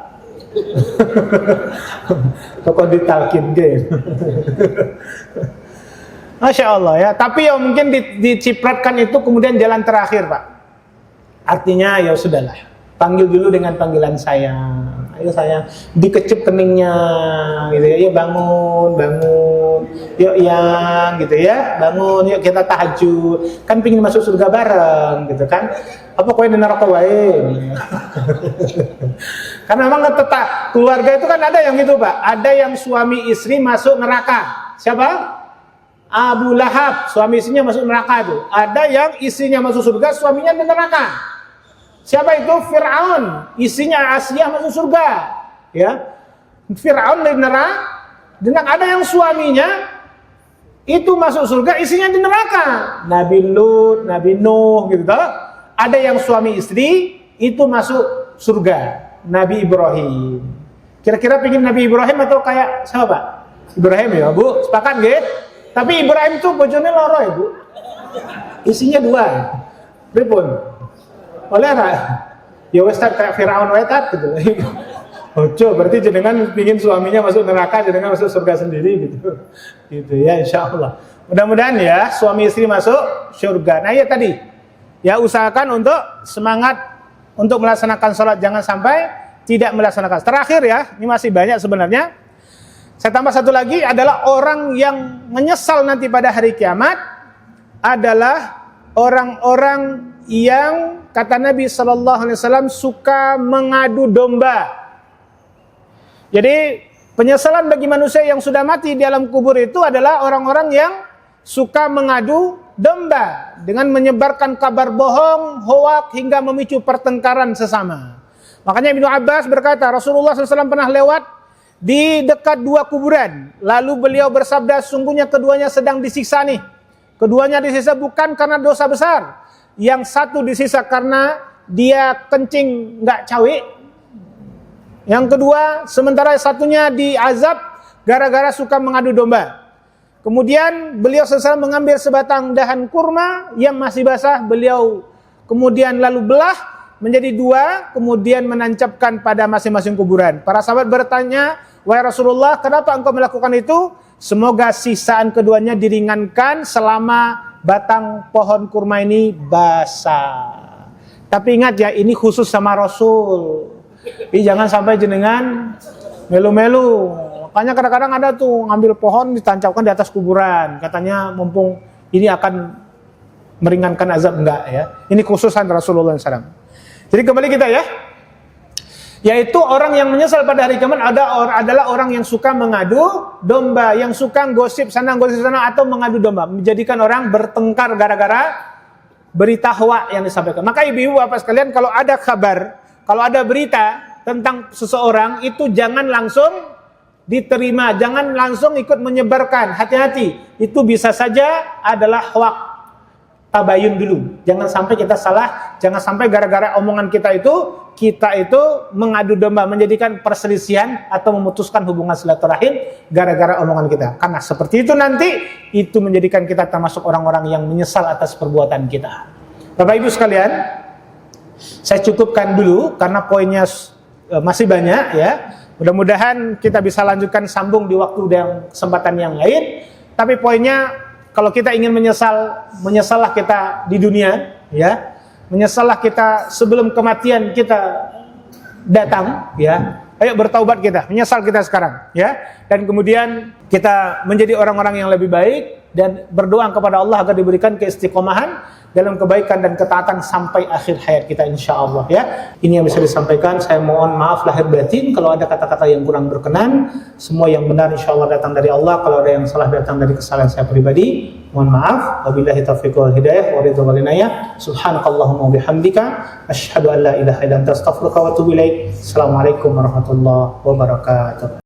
kok ditalkin deh. Masya Allah ya. Tapi ya mungkin dicipratkan itu kemudian jalan terakhir Pak. Artinya ya sudahlah, panggil dulu dengan panggilan sayang. Ayo sayang, dikecep keningnya gitu ya. Yuk bangun, yuk yang gitu ya, bangun, yuk kita tahajud. Kan pingin masuk surga bareng gitu kan. Apa kowe di neraka wae? Karena memang tetap keluarga itu kan ada yang gitu Pak. Ada yang suami istri masuk neraka. Siapa? Abu Lahab, suami istrinya masuk neraka itu. Ada yang istrinya masuk surga, suaminya di neraka. Siapa itu? Fir'aun, istrinya Asia masuk surga, ya. Fir'aun di neraka. Ada yang suaminya itu masuk surga, istrinya di neraka. Nabi Lut, Nabi Nuh, gitu toh. Ada yang suami istri itu masuk surga. Nabi Ibrahim. Kira-kira pingin Nabi Ibrahim atau kayak siapa Pak? Ibrahim ya Bu, sepakat nggih? Tapi Ibrahim tuh bojone loro ya Bu. Isinya 2. Pripun? Oleh ra? Ya wis kayak Firaun wae tat gitu. Ojo, berarti jenengan pingin suaminya masuk neraka, jenengan masuk surga sendiri gitu. Gitu ya, insyaallah. Mudah-mudahan ya suami istri masuk surga. Nah, ya tadi. Ya usahakan untuk semangat untuk melaksanakan sholat, jangan sampai tidak melaksanakan. Terakhir ya, ini masih banyak sebenarnya. Saya tambah satu lagi adalah orang yang menyesal nanti pada hari kiamat adalah orang-orang yang kata Nabi SAW suka mengadu domba. Jadi penyesalan bagi manusia yang sudah mati di alam kubur itu adalah orang-orang yang suka mengadu domba dengan menyebarkan kabar bohong, hoak hingga memicu pertengkaran sesama. Makanya Ibnu Abbas berkata, Rasulullah SAW pernah lewat di dekat 2 kuburan. Lalu beliau bersabda, sungguhnya keduanya sedang disiksa nih. Keduanya disiksa bukan karena dosa besar. Yang satu disiksa karena dia kencing nggak cawe. Yang kedua, sementara satunya diazab gara-gara suka mengadu domba. Kemudian beliau selesai mengambil sebatang dahan kurma yang masih basah. Beliau kemudian lalu belah menjadi 2, kemudian menancapkan pada masing-masing kuburan. Para sahabat bertanya, wahai Rasulullah, kenapa engkau melakukan itu? Semoga sisaan keduanya diringankan selama batang pohon kurma ini basah. Tapi ingat ya, ini khusus sama Rasul. Jadi jangan sampai jenengan melu-melu. Makanya kadang-kadang ada tuh ngambil pohon ditancapkan di atas kuburan. Katanya mumpung ini akan meringankan azab, enggak ya. Ini khususan Rasulullah SAW. Jadi kembali kita ya. Yaitu orang yang menyesal pada hari kiamat adalah orang yang suka mengadu domba, yang suka gosip sana atau mengadu domba, menjadikan orang bertengkar gara-gara berita hoak yang disampaikan. Maka ibu-ibu bapak sekalian, kalau ada kabar, kalau ada berita tentang seseorang itu jangan langsung diterima, jangan langsung ikut menyebarkan. Hati-hati, itu bisa saja adalah hoak. tabayun dulu. Jangan sampai kita salah, jangan sampai gara-gara omongan kita itu mengadu domba, menjadikan perselisihan atau memutuskan hubungan silaturahim gara-gara omongan kita. Karena seperti itu nanti itu menjadikan kita termasuk orang-orang yang menyesal atas perbuatan kita. Bapak Ibu sekalian, saya cukupkan dulu karena poinnya masih banyak ya. Mudah-mudahan kita bisa lanjutkan sambung di waktu dan kesempatan yang lain. Tapi poinnya, kalau kita ingin menyesallah kita di dunia, ya, menyesallah kita sebelum kematian kita datang, ya. Ayo bertaubat kita, menyesal kita sekarang, ya. Dan kemudian kita menjadi orang-orang yang lebih baik dan berdoa kepada Allah agar diberikan keistiqomahan dalam kebaikan dan ketaatan sampai akhir hayat kita insyaallah, ya. Ini yang bisa disampaikan. Saya mohon maaf lahir batin kalau ada kata-kata yang kurang berkenan. Semua yang benar insyaallah datang dari Allah. Kalau ada yang salah datang dari kesalahan saya pribadi, mohon maaf. Wabillahi taufiq wal hidayah wa ridha wal inayah. Subhanakallahumma wa bihamdika asyhadu an la ilaha illa anta astaghfiruka wa atubu ilaik. Assalamualaikum warahmatullahi wabarakatuh.